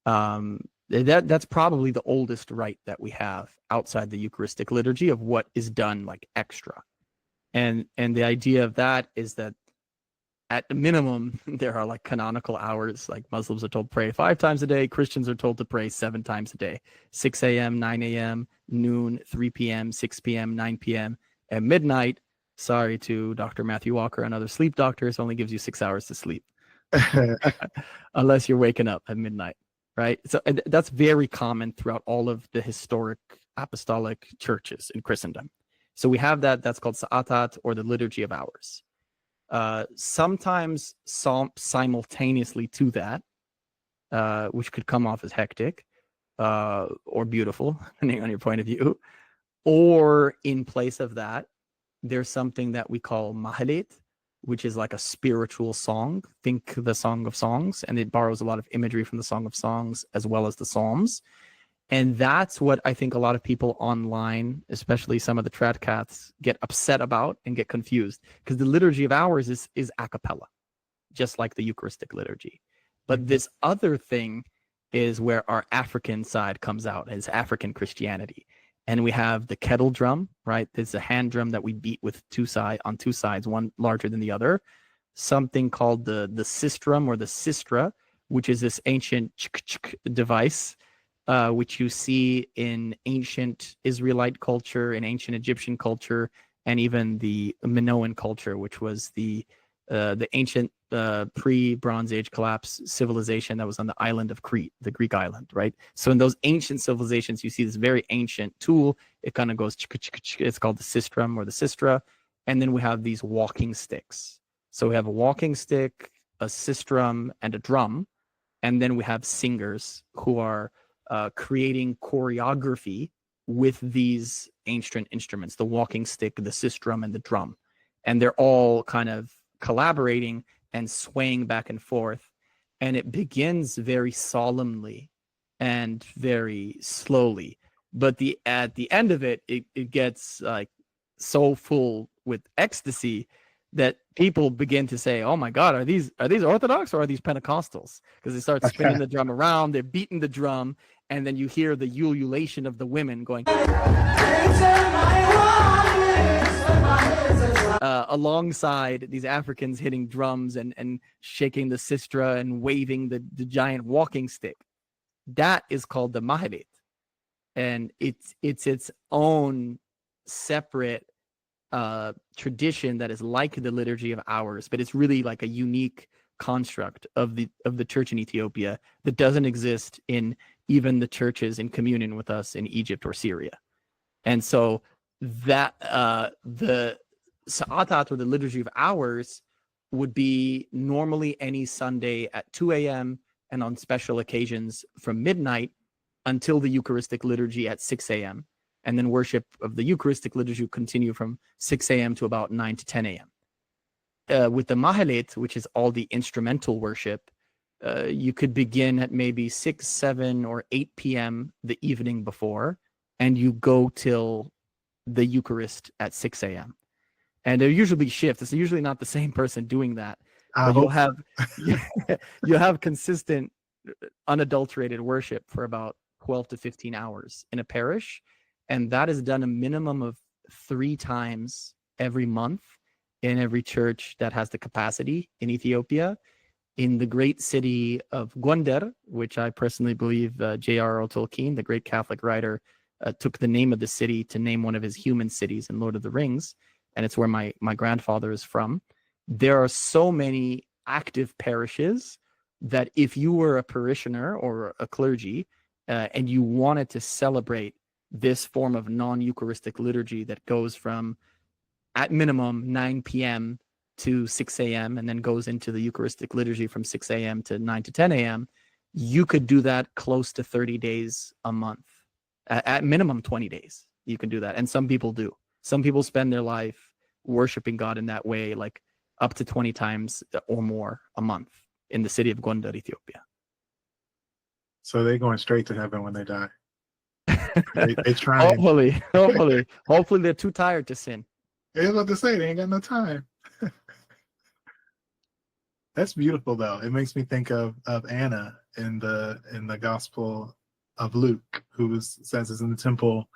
That's probably the oldest rite that we have outside the Eucharistic liturgy of what is done like extra. And the idea of that is that at the minimum, there are like canonical hours. Like Muslims are told to pray 5 times a day. Christians are told to pray 7 times a day: 6 a.m., 9 a.m., noon, 3 p.m., 6 p.m., 9 p.m., and midnight. Sorry to Dr. Matthew Walker and other sleep doctors, only gives you 6 hours to sleep, unless you're waking up at midnight, right? So that's very common throughout all of the historic apostolic churches in Christendom. So we have that's called Sa'atat, or the liturgy of hours. Sometimes simultaneously to that, which could come off as hectic or beautiful, depending on your point of view, or in place of that, there's something that we call mahalet, which is like a spiritual song. Think the Song of Songs, and it borrows a lot of imagery from the Song of Songs as well as the Psalms. And that's what I think a lot of people online, especially some of the tradcats, get upset about and get confused, because the liturgy of hours is a cappella, just like the Eucharistic liturgy. But this other thing is where our African side comes out, as African Christianity. And we have the kettle drum, right? There's a hand drum that we beat with on two sides, one larger than the other. Something called the sistrum or the sistra, which is this ancient device, which you see in ancient Israelite culture, in ancient Egyptian culture, and even the Minoan culture, which was the ancient pre-Bronze Age collapse civilization that was on the island of Crete, the Greek island, right? So in those ancient civilizations, you see this very ancient tool. It kind of goes, it's called the sistrum or the sistra. And then we have these walking sticks. So we have a walking stick, a sistrum, and a drum. And then we have singers who are creating choreography with these ancient instruments, the walking stick, the sistrum, and the drum. And they're all kind of collaborating and swaying back and forth. And it begins very solemnly and very slowly. But at the end of it, it gets like so full with ecstasy that people begin to say, "Oh my God, are these Orthodox or are these Pentecostals?" Because they start spinning the drum around, they're beating the drum, and then you hear the ululation of the women going alongside these Africans hitting drums and shaking the sistra and waving the giant walking stick. That is called the mahalet, and it's its own separate tradition that is like the liturgy of hours, but it's really like a unique construct of the church in Ethiopia that doesn't exist in even the churches in communion with us in Egypt or Syria. And so that the Sa'atat, or the Liturgy of Hours, would be normally any Sunday at 2 a.m. and on special occasions from midnight until the Eucharistic Liturgy at 6 a.m. And then worship of the Eucharistic Liturgy would continue from 6 a.m. to about 9 to 10 a.m. With the Mahalet, which is all the instrumental worship, you could begin at maybe 6, 7, or 8 p.m. the evening before, and you go till the Eucharist at 6 a.m. And there usually be shifts. It's usually not the same person doing that, but you'll have consistent, unadulterated worship for about 12 to 15 hours in a parish, and that is done a minimum of 3 times every month in every church that has the capacity in Ethiopia. In the great city of Gondar, which I personally believe J.R.R. Tolkien, the great Catholic writer, took the name of the city to name one of his human cities in Lord of the Rings, and it's where my grandfather is from. There are so many active parishes that if you were a parishioner or a clergy and you wanted to celebrate this form of non-Eucharistic liturgy that goes from, at minimum, 9 p.m. to 6 a.m. and then goes into the Eucharistic liturgy from 6 a.m. to 9 to 10 a.m., you could do that close to 30 days a month. At minimum 20 days, you can do that. And some people do. Some people spend their life worshiping God in that way, like up to 20 times or more a month in the city of Gondar, Ethiopia. So they're going straight to heaven when they die. They try. Hopefully they're too tired to sin. I was about to say, they ain't got no time. That's beautiful, though. It makes me think of Anna in the Gospel of Luke, who says is in the temple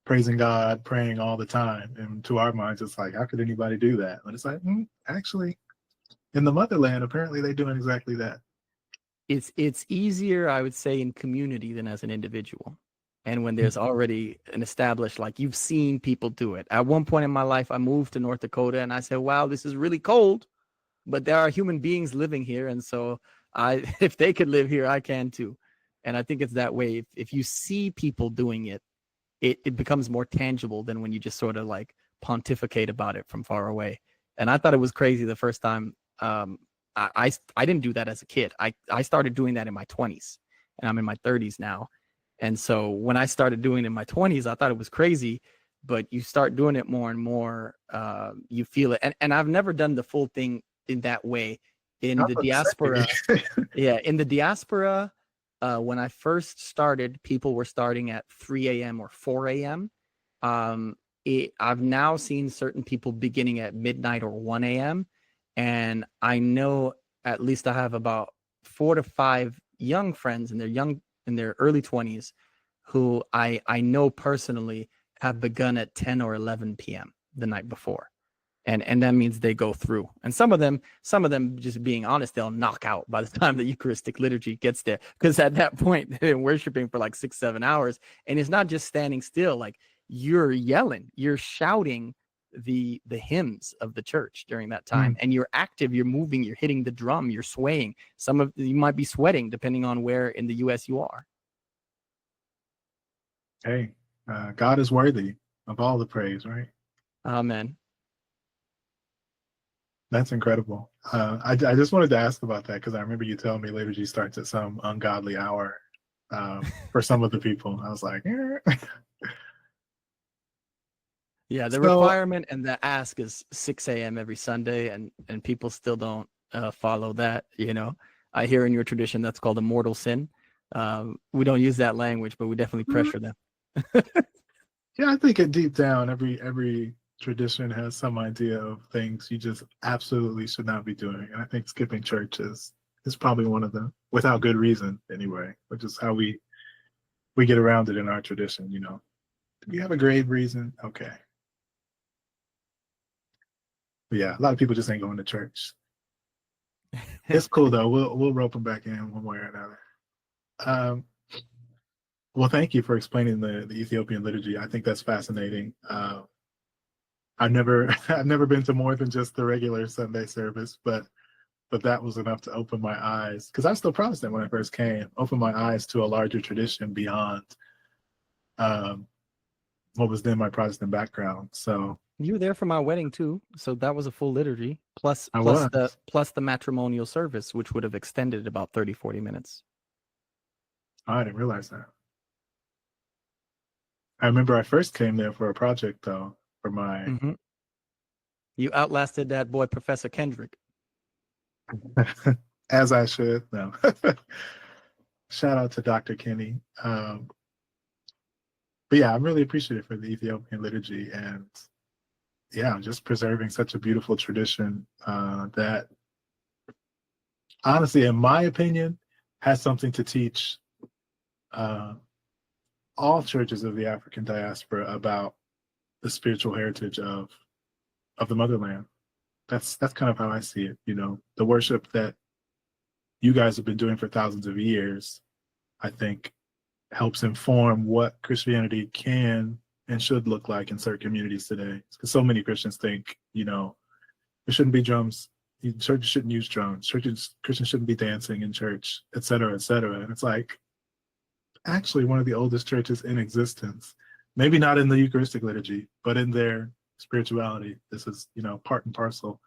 praising God, praying all the time. And to our minds, it's like, how could anybody do that? But it's like, actually, in the motherland, apparently they're doing exactly that. It's easier, I would say, in community than as an individual. And when there's already an established, like, you've seen people do it. At one point in my life, I moved to North Dakota and I said, wow, this is really cold, but there are human beings living here. And so if they could live here, I can too. And I think it's that way. If you see people doing it, it becomes more tangible than when you just sort of like pontificate about it from far away. And I thought it was crazy the first time. I didn't do that as a kid. I started doing that in my 20s, and I'm in my 30s now. And so when I started doing it in my 20s, I thought it was crazy, but you start doing it more and more, you feel it. And I've never done the full thing in that way. In the diaspora, in the diaspora, when I first started, people were starting at 3 a.m. or 4 a.m. I've now seen certain people beginning at midnight or 1 a.m. And I know at least I have about 4 to 5 young friends in their early 20s who I know personally have begun at 10 or 11 p.m. the night before. And that means they go through. And some of them, just being honest, they'll knock out by the time the Eucharistic liturgy gets there. Because at that point, they've been worshiping for like 6-7 hours. And it's not just standing still, like you're yelling, you're shouting the hymns of the church during that time. And you're active, you're moving, you're hitting the drum, you're swaying. You might be sweating depending on where in the US you are. Hey, God is worthy of all the praise, right? Amen. That's incredible. I just wanted to ask about that because I remember you telling me liturgy starts at some ungodly hour for some of the people. I was like, Yeah, the requirement and the ask is 6 a.m. every Sunday, and people still don't follow that. You know, I hear in your tradition that's called a mortal sin. We don't use that language, but we definitely pressure them. Yeah, I think deep down, every tradition has some idea of things you just absolutely should not be doing. And I think skipping church is probably one of them, without good reason anyway, which is how we get around it in our tradition, you know. Do we have a grave reason? Okay. But yeah, a lot of people just ain't going to church. It's cool though. We'll rope them back in one way or another. Well, thank you for explaining the Ethiopian liturgy. I think that's fascinating. I've never been to more than just the regular Sunday service, but that was enough to open my eyes, because I was still Protestant when I first came. Open my eyes to a larger tradition beyond what was then my Protestant background. So You were there for my wedding too, so that was a full liturgy plus I plus was. the matrimonial service, which would have extended about 30-40 minutes. Oh, I didn't realize that. I remember I first came there for a project though, for my Hmm. You outlasted that boy, Professor Kendrick. as I should. No. Shout out to Dr. Kenny. But yeah, I'm really appreciative for the Ethiopian liturgy and yeah, just preserving such a beautiful tradition that honestly, in my opinion, has something to teach uh, all churches of the African diaspora about the spiritual heritage of the motherland. That's kind of how I see it. You know, the worship that you guys have been doing for thousands of years, I think, helps inform what Christianity can and should look like in certain communities today. Because so many Christians think, you know, there shouldn't be drums. Churches shouldn't use drums. Christians shouldn't be dancing in church, et cetera, et cetera. And it's like, actually one of the oldest churches in existence. Maybe not in the Eucharistic liturgy, but in their spirituality. This is, you know, part and parcel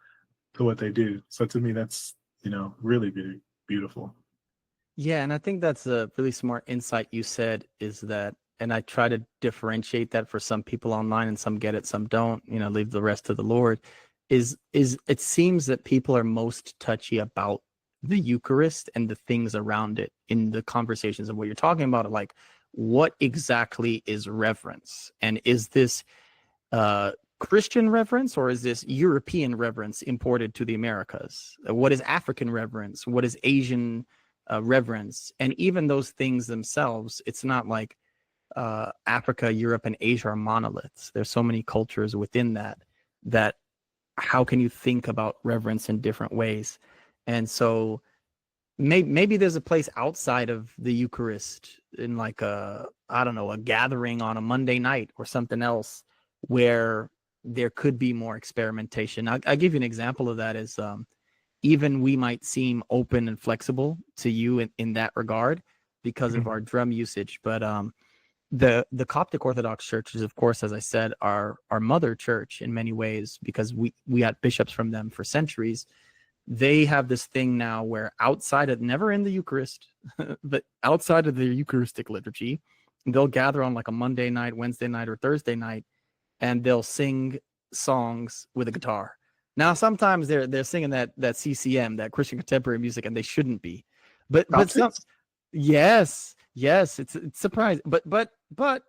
to what they do. So to me, that's, you know, really beautiful. Yeah, and I think that's a really smart insight you said is that, and I try to differentiate that for some people online and some get it, some don't, you know, leave the rest to the Lord, is it seems that people are most touchy about the Eucharist and the things around it in the conversations of what you're talking about, like what exactly is reverence? And is this Christian reverence or is this European reverence imported to the Americas? What is African reverence? What is Asian reverence? And even those things themselves, it's not like Africa, Europe, and Asia are monoliths. There's so many cultures within that how can you think about reverence in different ways? And so maybe there's a place outside of the Eucharist in like I don't know, a gathering on a Monday night or something else where there could be more experimentation. I'll give you an example of that is even we might seem open and flexible to you in that regard because of our drum usage. But the Coptic Orthodox Church is, of course, as I said, our mother church in many ways because we had bishops from them for centuries. They have this thing now where outside of, never in the Eucharist, but outside of the Eucharistic liturgy, they'll gather on like a Monday night, Wednesday night, or Thursday night, and they'll sing songs with a guitar. Now, sometimes they're singing that CCM, that Christian contemporary music, and they shouldn't be. But some, yes, it's surprising. But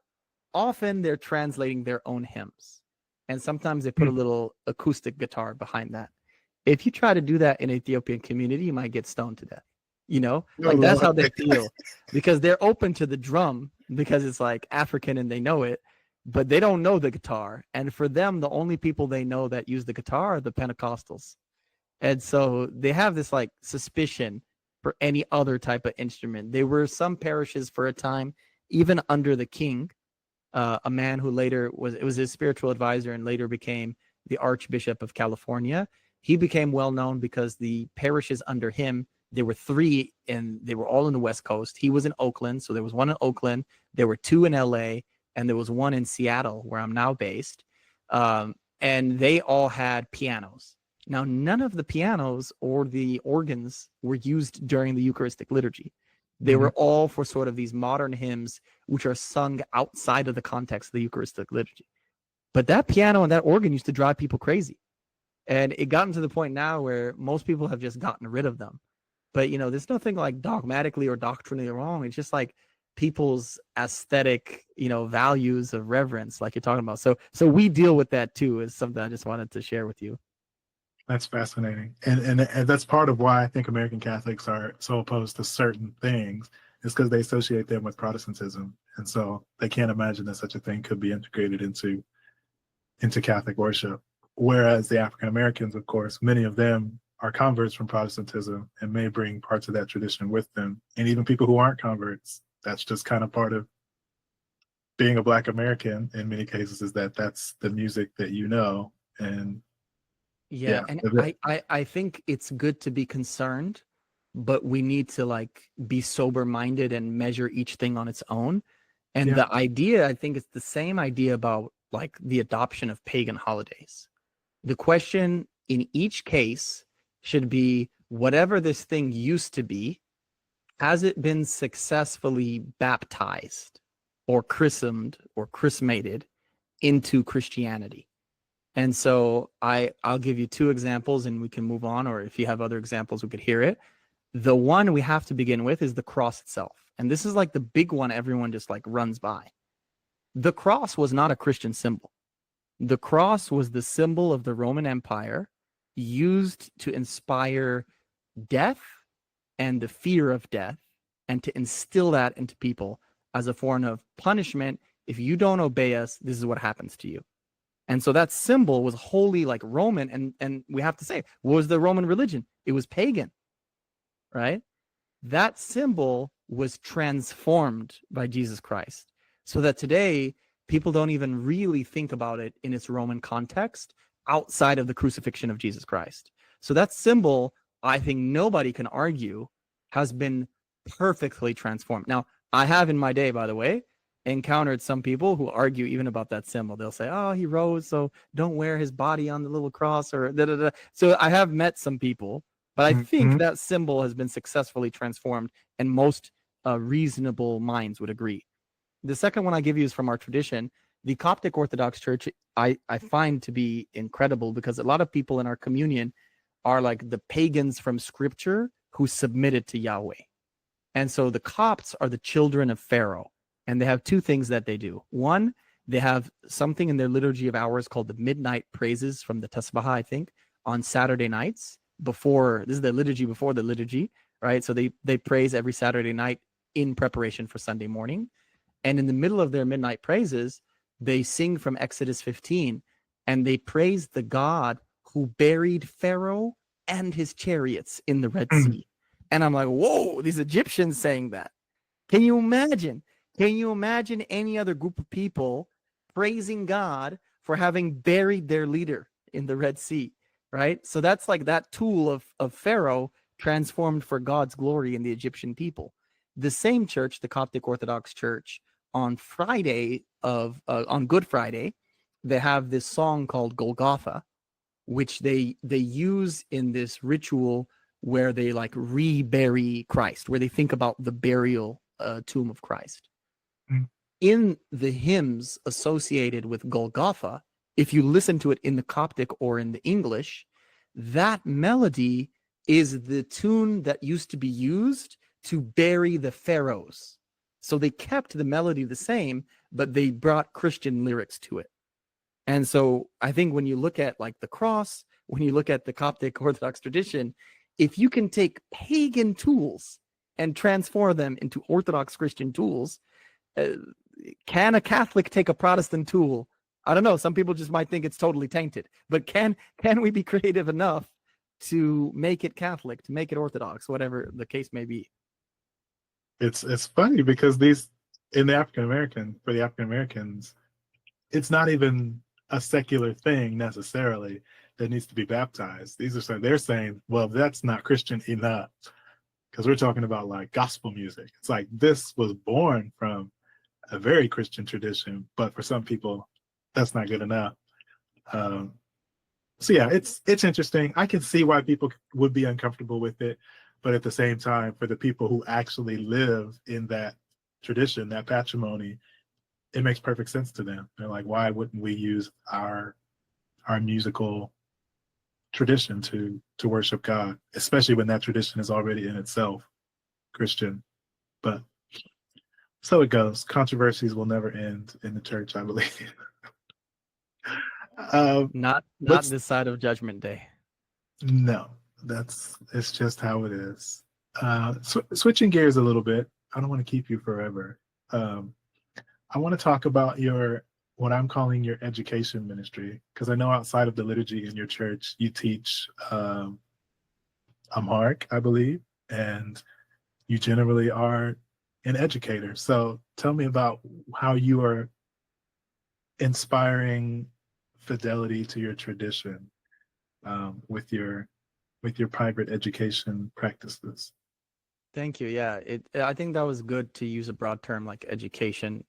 often they're translating their own hymns, and sometimes they put a little acoustic guitar behind that. If you try to do that in Ethiopian community, you might get stoned to death. You know, like that's how they feel because they're open to the drum because it's like African and they know it, but they don't know the guitar. And for them, the only people they know that use the guitar are the Pentecostals. And so they have this like suspicion for any other type of instrument. There were some parishes for a time, even under the king, a man who later was his spiritual advisor and later became the Archbishop of California. He became well known because the parishes under him, there were 3 and they were all in the West Coast. He was in Oakland, so there was one in Oakland, there were 2 in LA, and there was one in Seattle where I'm now based. And they all had pianos. Now, none of the pianos or the organs were used during the Eucharistic liturgy. They were all for sort of these modern hymns, which are sung outside of the context of the Eucharistic liturgy. But that piano and that organ used to drive people crazy. And it gotten to the point now where most people have just gotten rid of them. But, you know, there's nothing like dogmatically or doctrinally wrong. It's just like people's aesthetic, you know, values of reverence, like you're talking about. So we deal with that too, is something I just wanted to share with you. That's fascinating. And that's part of why I think American Catholics are so opposed to certain things is because they associate them with Protestantism. And so they can't imagine that such a thing could be integrated into Catholic worship. Whereas the African Americans, of course, many of them are converts from Protestantism and may bring parts of that tradition with them. And even people who aren't converts, that's just kind of part of being a Black American in many cases, is that that's the music that you know. And yeah. And I think it's good to be concerned, but we need to like be sober minded and measure each thing on its own. And the idea, I think it's the same idea about like the adoption of pagan holidays. The question in each case should be, whatever this thing used to be, has it been successfully baptized or christened or chrismated into Christianity? And so I'll give you two examples and we can move on, or if you have other examples, we could hear it. The one we have to begin with is the cross itself. And this is like the big one everyone just like runs by. The cross was not a Christian symbol. The cross was the symbol of the Roman Empire, used to inspire death and the fear of death, and to instill that into people as a form of punishment. If you don't obey us, this is what happens to you. And so that symbol was wholly like Roman, and we have to say, what was the Roman religion? It was pagan, right? That symbol was transformed by Jesus Christ, so that today people don't even really think about it in its Roman context outside of the crucifixion of Jesus Christ. So that symbol, I think nobody can argue, has been perfectly transformed. Now, I have in my day, by the way, encountered some people who argue even about that symbol. They'll say, oh, he rose, so don't wear his body on the little cross, or da, da, da. So I have met some people, but I think that symbol has been successfully transformed, and most reasonable minds would agree. The second one I give you is from our tradition. The Coptic Orthodox Church, I find to be incredible, because a lot of people in our communion are like the pagans from scripture who submitted to Yahweh. And so the Copts are the children of Pharaoh. And they have two things that they do. One, they have something in their liturgy of hours called the midnight praises from the Tasbah, I think, on Saturday nights. This is the liturgy before the liturgy, right? So they praise every Saturday night in preparation for Sunday morning. And in the middle of their midnight praises, they sing from Exodus 15, and they praise the God who buried Pharaoh and his chariots in the Red Sea. And I'm like, whoa, these Egyptians saying that. Can you imagine? Can you imagine any other group of people praising God for having buried their leader in the Red Sea, right? So that's like that tool of Pharaoh transformed for God's glory in the Egyptian people. The same church, the Coptic Orthodox Church, on Good Friday, they have this song called Golgotha, which they use in this ritual where they like rebury Christ, where they think about the burial tomb of Christ. In the hymns associated with Golgotha, if you listen to it in the Coptic or in the English, that melody is the tune that used to be used to bury the pharaohs. So they kept the melody the same, but they brought Christian lyrics to it. And so I think when you look at like the cross, when you look at the Coptic Orthodox tradition, if you can take pagan tools and transform them into Orthodox Christian tools, can a Catholic take a Protestant tool? I don't know. Some people just might think it's totally tainted, but can we be creative enough to make it Catholic, to make it Orthodox, whatever the case may be? It's funny because for the African Americans, it's not even a secular thing necessarily that needs to be baptized. They're saying, well, that's not Christian enough, because we're talking about like gospel music. It's like this was born from a very Christian tradition, but for some people, that's not good enough. So yeah, it's interesting. I can see why people would be uncomfortable with it, but at the same time, for the people who actually live in that tradition, that patrimony, it makes perfect sense to them. They're like, why wouldn't we use our musical tradition to worship God, especially when that tradition is already in itself Christian? But so it goes. Controversies will never end in the church, I believe. Not this side of Judgment Day. No, it's just how it is. Switching gears a little bit. I don't want to keep you forever. I want to talk about what I'm calling your education ministry, because I know outside of the liturgy in your church, you teach Amharic, I believe, and you generally are an educator. So tell me about how you are inspiring fidelity to your tradition with your private education practices. Thank you. Yeah, I think that was good to use a broad term like education.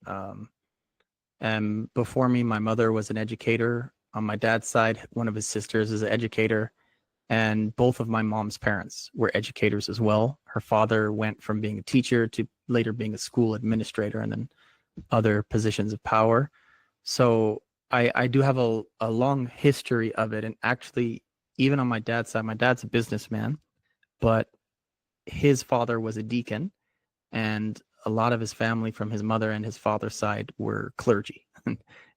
And before me, my mother was an educator. On my dad's side, one of his sisters is an educator. And both of my mom's parents were educators as well. Her father went from being a teacher to later being a school administrator and then other positions of power. So I do have a long history of it. And actually, even on my dad's side, my dad's a businessman, but his father was a deacon, and a lot of his family from his mother and his father's side were clergy.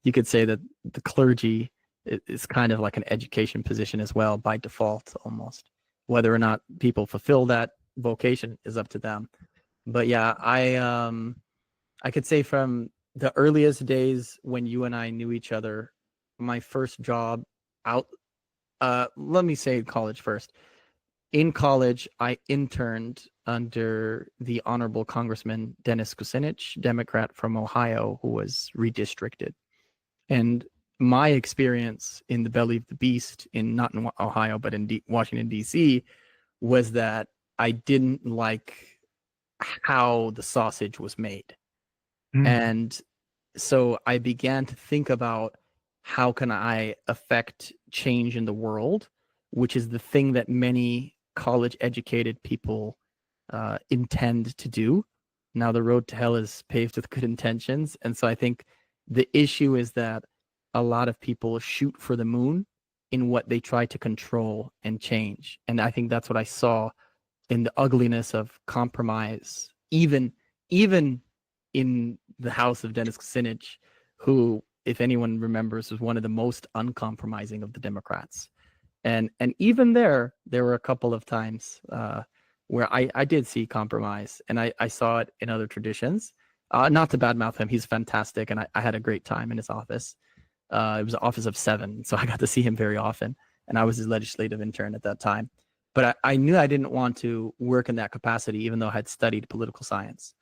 You could say that the clergy is kind of like an education position as well by default almost. Whether or not people fulfill that vocation is up to them. But yeah, I could say from the earliest days when you and I knew each other, my first job out, let me say college first. In college, I interned under the Honorable Congressman Dennis Kucinich, Democrat from Ohio, who was redistricted. And my experience in the belly of the beast, not in Ohio, but in Washington, D.C., was that I didn't like how the sausage was made. And so I began to think about how can I affect change in the world, which is the thing that many college educated people intend to do. Now the road to hell is paved with good intentions. And so I think the issue is that a lot of people shoot for the moon in what they try to control and change. And I think that's what I saw in the ugliness of compromise, even in the house of Dennis Kucinich, who, if anyone remembers, was one of the most uncompromising of the Democrats. And even there were a couple of times where I did see compromise, and I saw it in other traditions. Not to badmouth him, he's fantastic, and I had a great time in his office. It was an office of 7, so I got to see him very often, and I was his legislative intern at that time. But I knew I didn't want to work in that capacity, even though I had studied political science.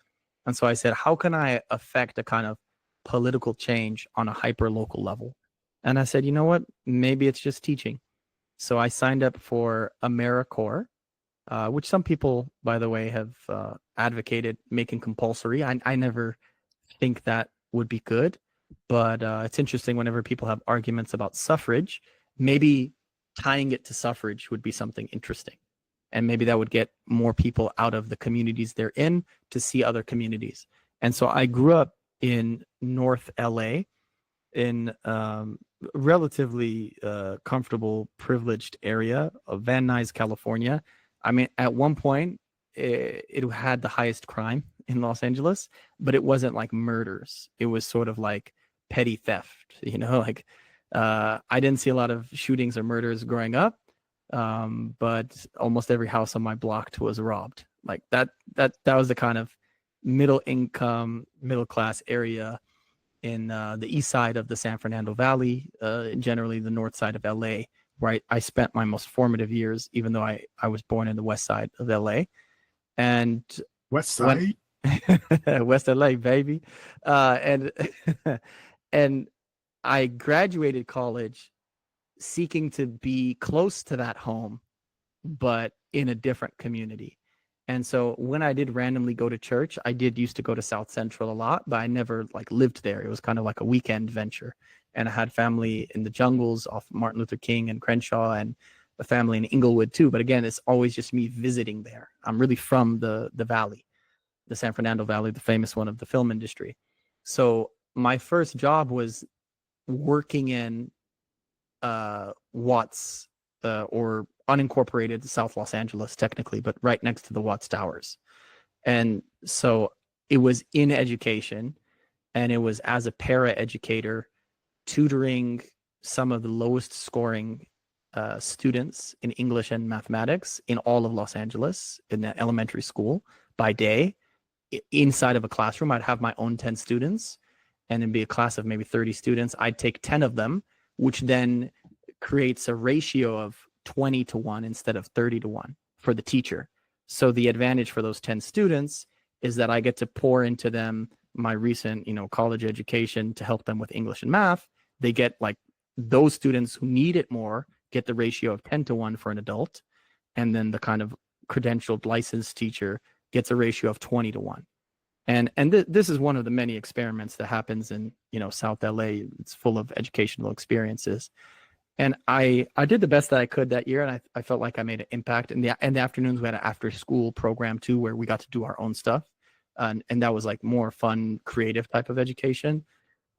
And so I said, how can I affect a kind of political change on a hyper-local level? And I said, you know what? Maybe it's just teaching. So I signed up for AmeriCorps, which some people, by the way, have advocated making compulsory. I never think that would be good, but it's interesting whenever people have arguments about suffrage, maybe tying it to suffrage would be something interesting. And maybe that would get more people out of the communities they're in to see other communities. And so I grew up in North LA in relatively comfortable, privileged area of Van Nuys, California. I mean, at one point, it had the highest crime in Los Angeles, but it wasn't like murders. It was sort of like petty theft, like I didn't see a lot of shootings or murders growing up, but almost every house on my block was robbed. Like that was the kind of middle income, middle class area in the east side of the San Fernando Valley, generally the north side of LA, where I spent my most formative years, even though I was born in the west side of LA. And West side? West LA, baby. And and I graduated college seeking to be close to that home, but in a different community. And so when I did randomly go to church, I did used to go to South Central a lot, but I never like lived there. It was kind of like a weekend venture. And I had family in the jungles off Martin Luther King and Crenshaw, and a family in Inglewood too. But again, it's always just me visiting there. I'm really from the valley, the San Fernando Valley, the famous one of the film industry. So my first job was working in Watts, or unincorporated South Los Angeles technically, but right next to the Watts Towers. And so it was in education, and it was as a para-educator tutoring some of the lowest scoring students in English and mathematics in all of Los Angeles in the elementary school by day. Inside of a classroom, I'd have my own 10 students, and it'd be a class of maybe 30 students. I'd take 10 of them, which then creates a ratio of 20-1 instead of 30-1 for the teacher. So the advantage for those 10 students is that I get to pour into them my recent, college education to help them with English and math. They get like those students who need it more get the ratio of 10-1 for an adult. And then the kind of credentialed licensed teacher gets a ratio of 20-1. This is one of the many experiments that happens in, South LA. It's full of educational experiences. And I did the best that I could that year, and I felt like I made an impact. In the afternoons, we had an after school program too, where we got to do our own stuff, and that was like more fun, creative type of education.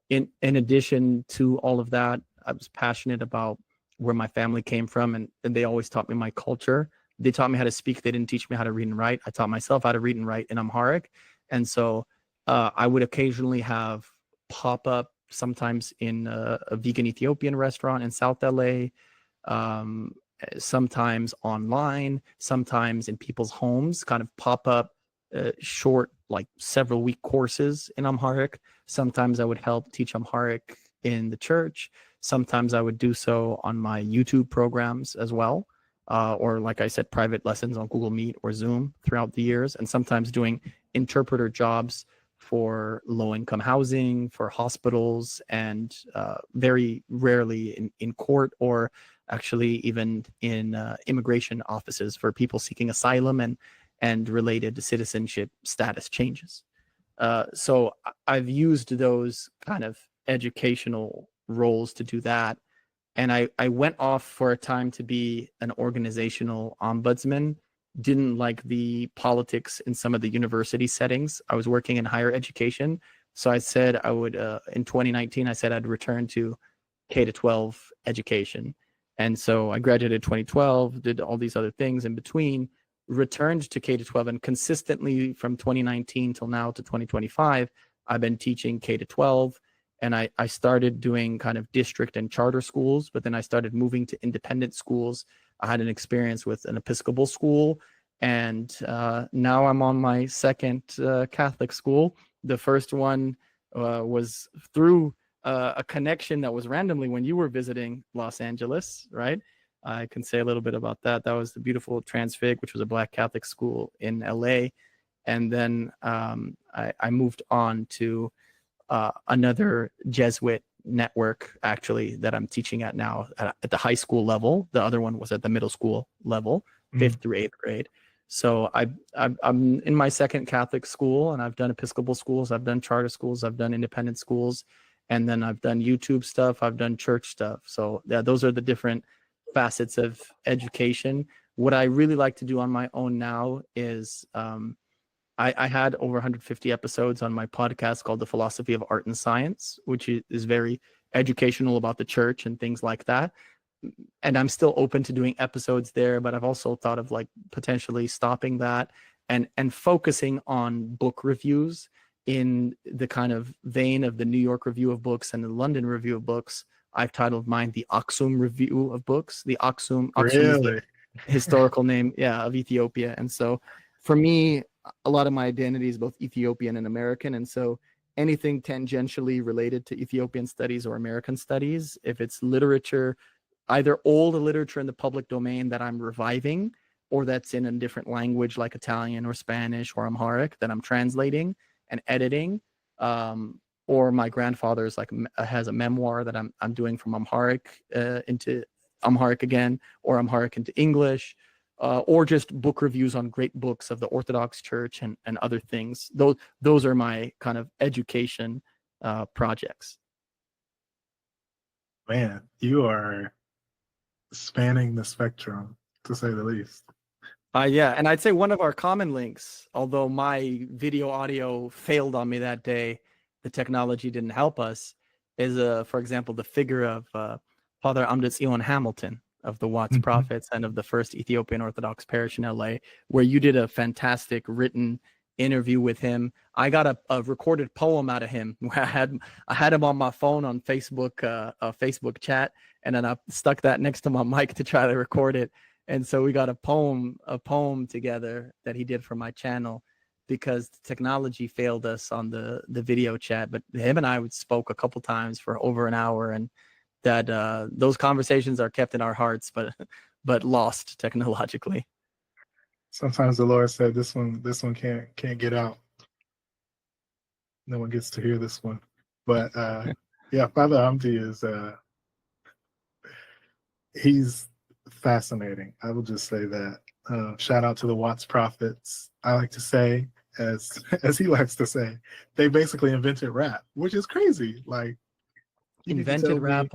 In addition to all of that, I was passionate about where my family came from, and they always taught me my culture. They taught me how to speak. They didn't teach me how to read and write. I taught myself how to read and write in Amharic, and so I would occasionally have pop up sometimes in a vegan Ethiopian restaurant in South LA, um, sometimes online, sometimes in people's homes, kind of pop up short, like several week courses in Amharic. Sometimes I would help teach Amharic in the church. Sometimes I would do so on my YouTube programs as well. Or like I said, private lessons on Google Meet or Zoom throughout the years, and sometimes doing interpreter jobs for low-income housing, for hospitals, and very rarely in court, or actually even in immigration offices for people seeking asylum and related citizenship status changes. So I've used those kind of educational roles to do that. And I went off for a time to be an organizational ombudsman. Didn't like the politics in some of the university settings. I was working in higher education. So I said I would, in 2019, I said I'd return to K-12 education. And so I graduated 2012, did all these other things in between, returned to K-12, and consistently from 2019 till now to 2025, I've been teaching K-12. And I started doing kind of district and charter schools, but then I started moving to independent schools. I had an experience with an Episcopal school, and now I'm on my second Catholic school. The first one was through a connection that was randomly when you were visiting Los Angeles, right? I can say a little bit about that. That was the beautiful Transfig, which was a Black Catholic school in LA. And then I moved on to another Jesuit network, actually, that I'm teaching at now at the high school level. The other one was at the middle school level, 5th through 8th grade. So I'm in my second Catholic school, and I've done Episcopal schools, I've done charter schools, I've done independent schools, and then I've done YouTube stuff, I've done church stuff. So yeah, those are the different facets of education. What I really like to do on my own now is I had over 150 episodes on my podcast called The Philosophy of Art and Science, which is very educational about the church and things like that. And I'm still open to doing episodes there, but I've also thought of like potentially stopping that and focusing on book reviews in the kind of vein of the New York Review of Books and the London Review of Books. I've titled mine the Aksum Review of Books. The Aksum is the historical name, of Ethiopia. And so for me, a lot of my identity is both Ethiopian and American. And so anything tangentially related to Ethiopian studies or American studies, if it's literature, either old literature in the public domain that I'm reviving, or that's in a different language like Italian or Spanish or Amharic that I'm translating and editing, or my grandfather's has a memoir that I'm doing from Amharic into Amharic again, or Amharic into English, or just book reviews on great books of the Orthodox Church and other things. Those are my kind of education projects. Man, you are spanning the spectrum, to say the least. Yeah, and I'd say one of our common links, although my video audio failed on me that day, the technology didn't help us, is, for example, the figure of Father Amditz Zion Hamilton of the Watts Prophets and of the First Ethiopian Orthodox Parish in LA, where you did a fantastic written interview with him. I got a recorded poem out of him where I had him on my phone on Facebook, a Facebook chat, and then I stuck that next to my mic to try to record it. And so we got a poem together that he did for my channel, because the technology failed us on the video chat. But him and I spoke a couple times for over an hour, and that those conversations are kept in our hearts, but lost technologically. Sometimes the Lord said, "This one can't get out. No one gets to hear this one." But yeah, Father Amdi is he's fascinating. I will just say that. Shout out to the Watts Prophets, I like to say, as he likes to say. They basically invented rap, which is crazy. Like, you need to Invented tell me. rap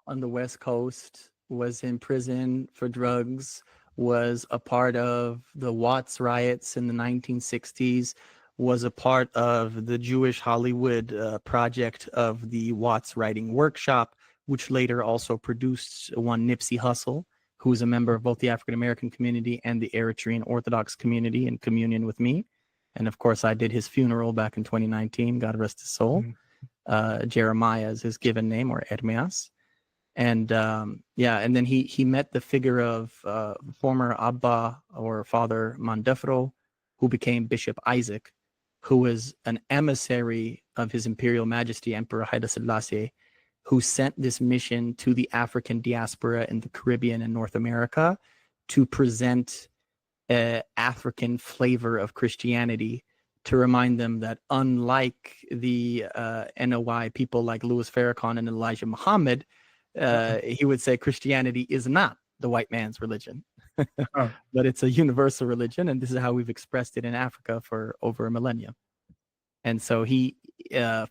on the West Coast, was in prison for drugs, was a part of the Watts riots in the 1960s, was a part of the Jewish Hollywood project of the Watts Writing Workshop, which later also produced one Nipsey Hussle, who is a member of both the African American community and the Eritrean Orthodox community in communion with me. And of course, I did his funeral back in 2019. God rest his soul. Jeremiah is his given name, or Hermias. And and then he met the figure of former Abba, or Father Mandefro, who became Bishop Isaac, who was an emissary of His Imperial Majesty Emperor Haile Selassie, who sent this mission to the African diaspora in the Caribbean and North America to present an African flavor of Christianity, to remind them that unlike the NOI people like Louis Farrakhan and Elijah Muhammad, he would say Christianity is not the white man's religion, but it's a universal religion, and this is how we've expressed it in Africa for over a millennium. And so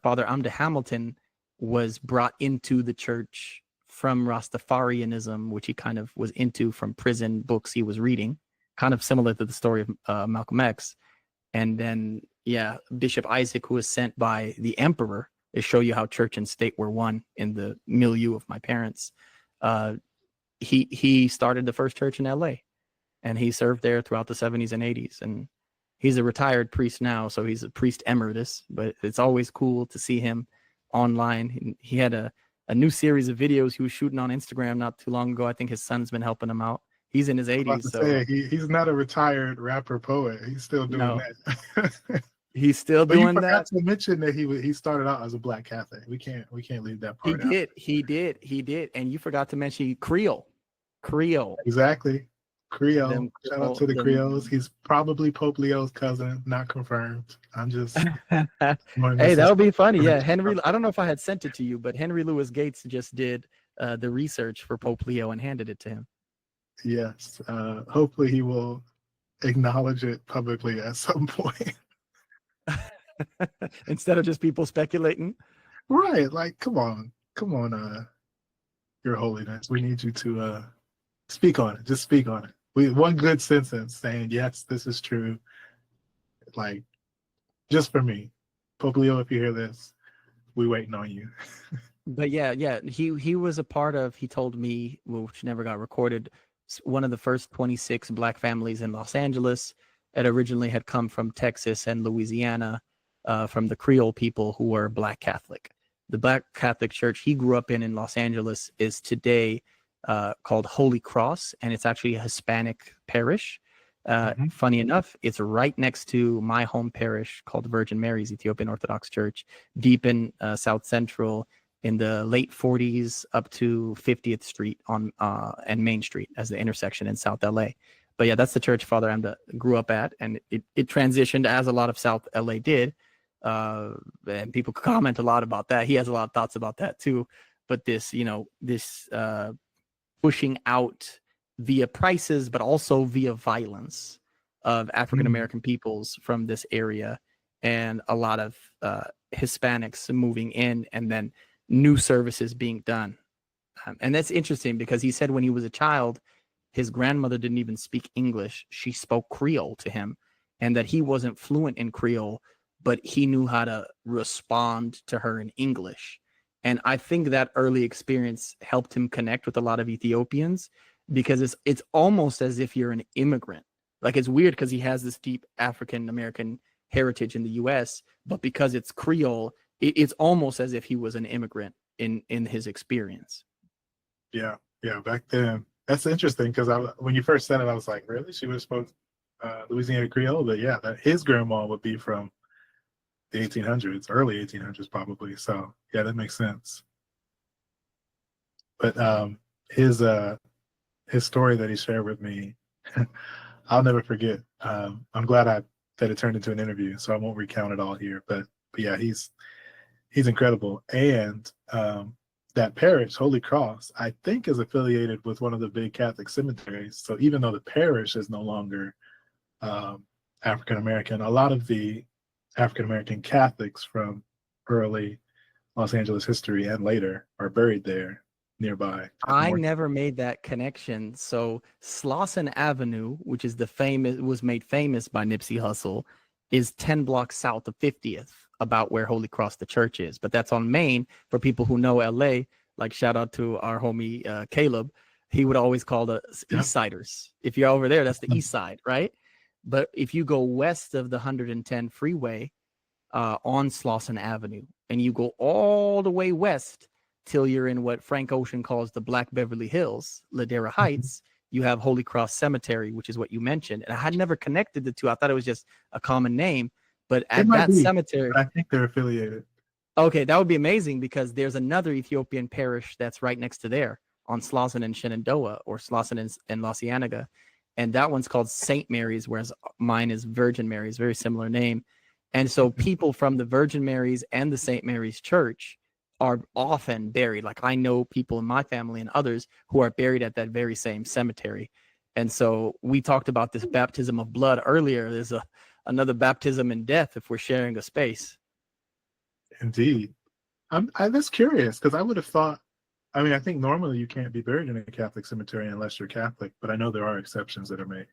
Father Amde Hamilton was brought into the church from Rastafarianism, which he kind of was into from prison books he was reading, kind of similar to the story of Malcolm X. And then, Bishop Isaac, who was sent by the emperor to show you how church and state were one in the milieu of my parents. He started the first church in LA, and he served there throughout the 70s and 80s. And he's a retired priest now, so he's a priest emeritus, but it's always cool to see him online. He had a new series of videos he was shooting on Instagram not too long ago. I think his son's been helping him out. He's in his 80s. So he's not a retired rapper poet. He's still doing that. He's still but doing you that. forgot to mention that he started out as a Black Catholic. We can't leave that part out. He did. And you forgot to mention Creole. Exactly. Creole. Shout out to the Creoles. He's probably Pope Leo's cousin, not confirmed. I'm just hey, that would be funny. Yeah, Henry. I don't know if I had sent it to you, but Henry Louis Gates just did the research for Pope Leo and handed it to him. Yes. Hopefully he will acknowledge it publicly at some point. Instead of just people speculating. Right. Like, come on, Your Holiness. We need you to speak on it. Just speak on it. One good sentence saying, yes, this is true. Like, just for me. Pope Leo, if you hear this, we waiting on you. But he was a part of, he told me, which never got recorded, one of the first 26 Black families in Los Angeles. It originally had come from Texas and Louisiana, from the Creole people who were Black Catholic. The Black Catholic Church he grew up in Los Angeles is today called Holy Cross, and it's actually a Hispanic parish. Funny enough, it's right next to my home parish called Virgin Mary's Ethiopian Orthodox Church, deep in South Central, in the late 40s up to 50th Street on and Main Street as the intersection in South LA. But yeah, that's the church Father Amda grew up at, and it transitioned as a lot of South LA did. And people comment a lot about that. He has a lot of thoughts about that too. But this pushing out via prices, but also via violence of African American peoples from this area, and a lot of Hispanics moving in, and then new services being done. And that's interesting because he said when he was a child, his grandmother didn't even speak English. She spoke Creole to him, and that he wasn't fluent in Creole, but he knew how to respond to her in English. And I think that early experience helped him connect with a lot of Ethiopians, because it's almost as if you're an immigrant. Like, it's weird because he has this deep African American heritage in the US, but because it's Creole, it's almost as if he was an immigrant in his experience. Yeah, back then. That's interesting because when you first said it, I was like, really? She would have spoke Louisiana Creole? But yeah, that his grandma would be from the 1800s, early 1800s probably. So yeah, that makes sense. But his story that he shared with me, I'll never forget. I'm glad that it turned into an interview, so I won't recount it all here. But yeah, he's incredible. And that parish, Holy Cross, I think is affiliated with one of the big Catholic cemeteries. So even though the parish is no longer African American. A lot of the African American Catholics from early Los Angeles history and later are buried there nearby. I never made that connection. So Slauson Avenue, which is was made famous by Nipsey Hussle, is 10 blocks south of 50th, about where Holy Cross the church is. But that's on Main. For people who know LA, like shout out to our homie Caleb, he would always call the East Siders. If you're over there, that's the East Side, right? But if you go west of the 110 freeway on Slauson Avenue, and you go all the way west till you're in what Frank Ocean calls the Black Beverly Hills, Ladera Heights, you have Holy Cross Cemetery, which is what you mentioned. And I had never connected the two. I thought it was just a common name. But at that cemetery, I think they're affiliated. Okay, that would be amazing, because there's another Ethiopian parish that's right next to there on Slauson and Shenandoah, or Slauson and La Cienega. And that one's called St. Mary's, whereas mine is Virgin Mary's, very similar name. And so people from the Virgin Mary's and the St. Mary's Church are often buried. Like I know people in my family and others who are buried at that very same cemetery. And so we talked about this baptism of blood earlier. There's another baptism in death if we're sharing a space. Indeed. I'm just curious, because I would have thought, I mean, I think normally you can't be buried in a Catholic cemetery unless you're Catholic, but I know there are exceptions that are made.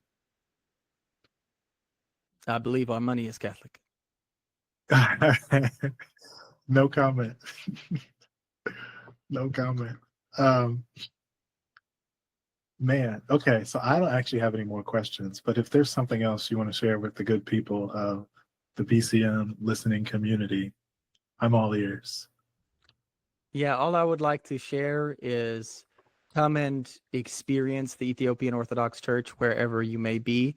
I believe our money is Catholic. No comment. No comment. Man, okay, so I don't actually have any more questions, but if there's something else you want to share with the good people of the BCM listening community, I'm all ears. Yeah, all I would like to share is come and experience the Ethiopian Orthodox Church wherever you may be.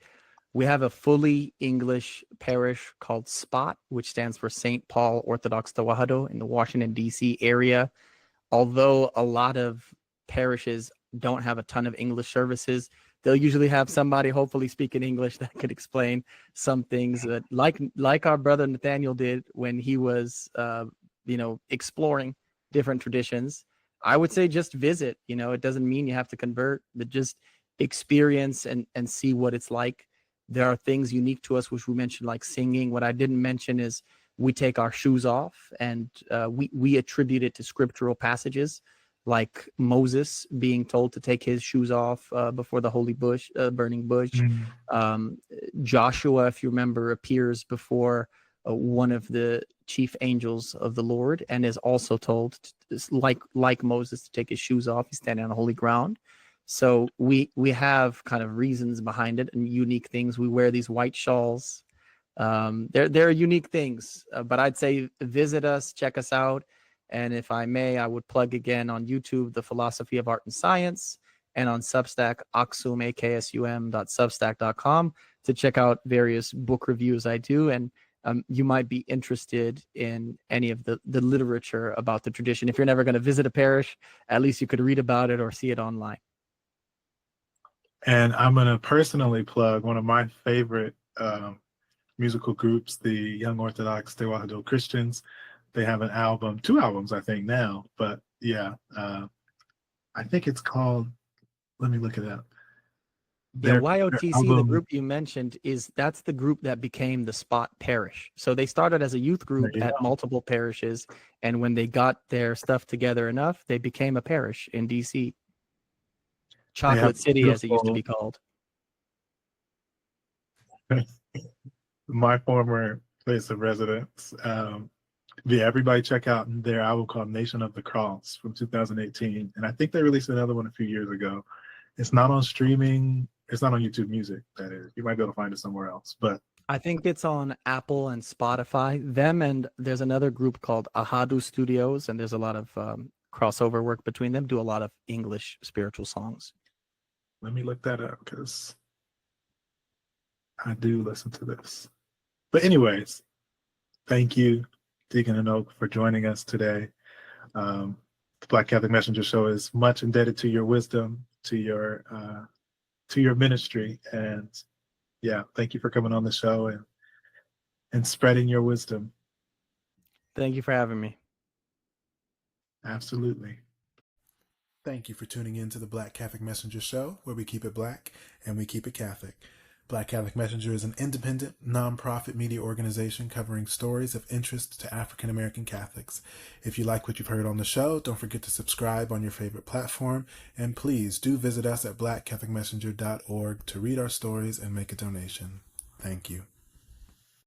We have a fully English parish called SPOT, which stands for St. Paul Orthodox Tawahado in the Washington, D.C. area. Although a lot of parishes don't have a ton of English services, they'll usually have somebody hopefully speaking English that could explain some things that, like our brother Nathaniel did when he was, exploring different traditions. I would say just visit. It doesn't mean you have to convert, but just experience and see what it's like. There are things unique to us, which we mentioned, like singing. What I didn't mention is we take our shoes off, and we attribute it to scriptural passages, like Moses being told to take his shoes off before the holy bush, burning bush. Joshua, if you remember, appears before one of the chief angels of the Lord, and is also told, like Moses, to take his shoes off. He's standing on holy ground. So we have kind of reasons behind it and unique things. We wear these white shawls. There are unique things, but I'd say visit us, check us out. And if I may, I would plug again on YouTube, The Philosophy of Art and Science, and on Substack, aksum.substack.com, to check out various book reviews I do. And you might be interested in any of the literature about the tradition. If you're never going to visit a parish, at least you could read about it or see it online. And I'm going to personally plug one of my favorite musical groups, the Young Orthodox Tewahado Christians. They have an album, 2 albums, I think now, but yeah, I think it's called, let me look it up. YOTC, the group you mentioned, that's the group that became the Spot Parish. So they started as a youth group at multiple parishes, and when they got their stuff together enough, they became a parish in DC. Chocolate City, as it used to be called. My former place of residence. Everybody check out their album called Nation of the Cross from 2018. And I think they released another one a few years ago. It's not on streaming. It's not on YouTube Music, that is. You might be able to find it somewhere else. But I think it's on Apple and Spotify. Them, and there's another group called Ahadu Studios, and there's a lot of crossover work between them, do a lot of English spiritual songs. Let me look that up, because I do listen to this. But anyways, thank you, Deacon Henok, for joining us today. The Black Catholic Messenger Show is much indebted to your wisdom, to your ministry, and yeah, thank you for coming on the show and spreading your wisdom. Thank you for having me. Absolutely. Thank you for tuning in to the Black Catholic Messenger Show, where we keep it black and we keep it Catholic. Black Catholic Messenger is an independent, non-profit media organization covering stories of interest to African American Catholics. If you like what you've heard on the show, don't forget to subscribe on your favorite platform, and please do visit us at blackcatholicmessenger.org to read our stories and make a donation. Thank you.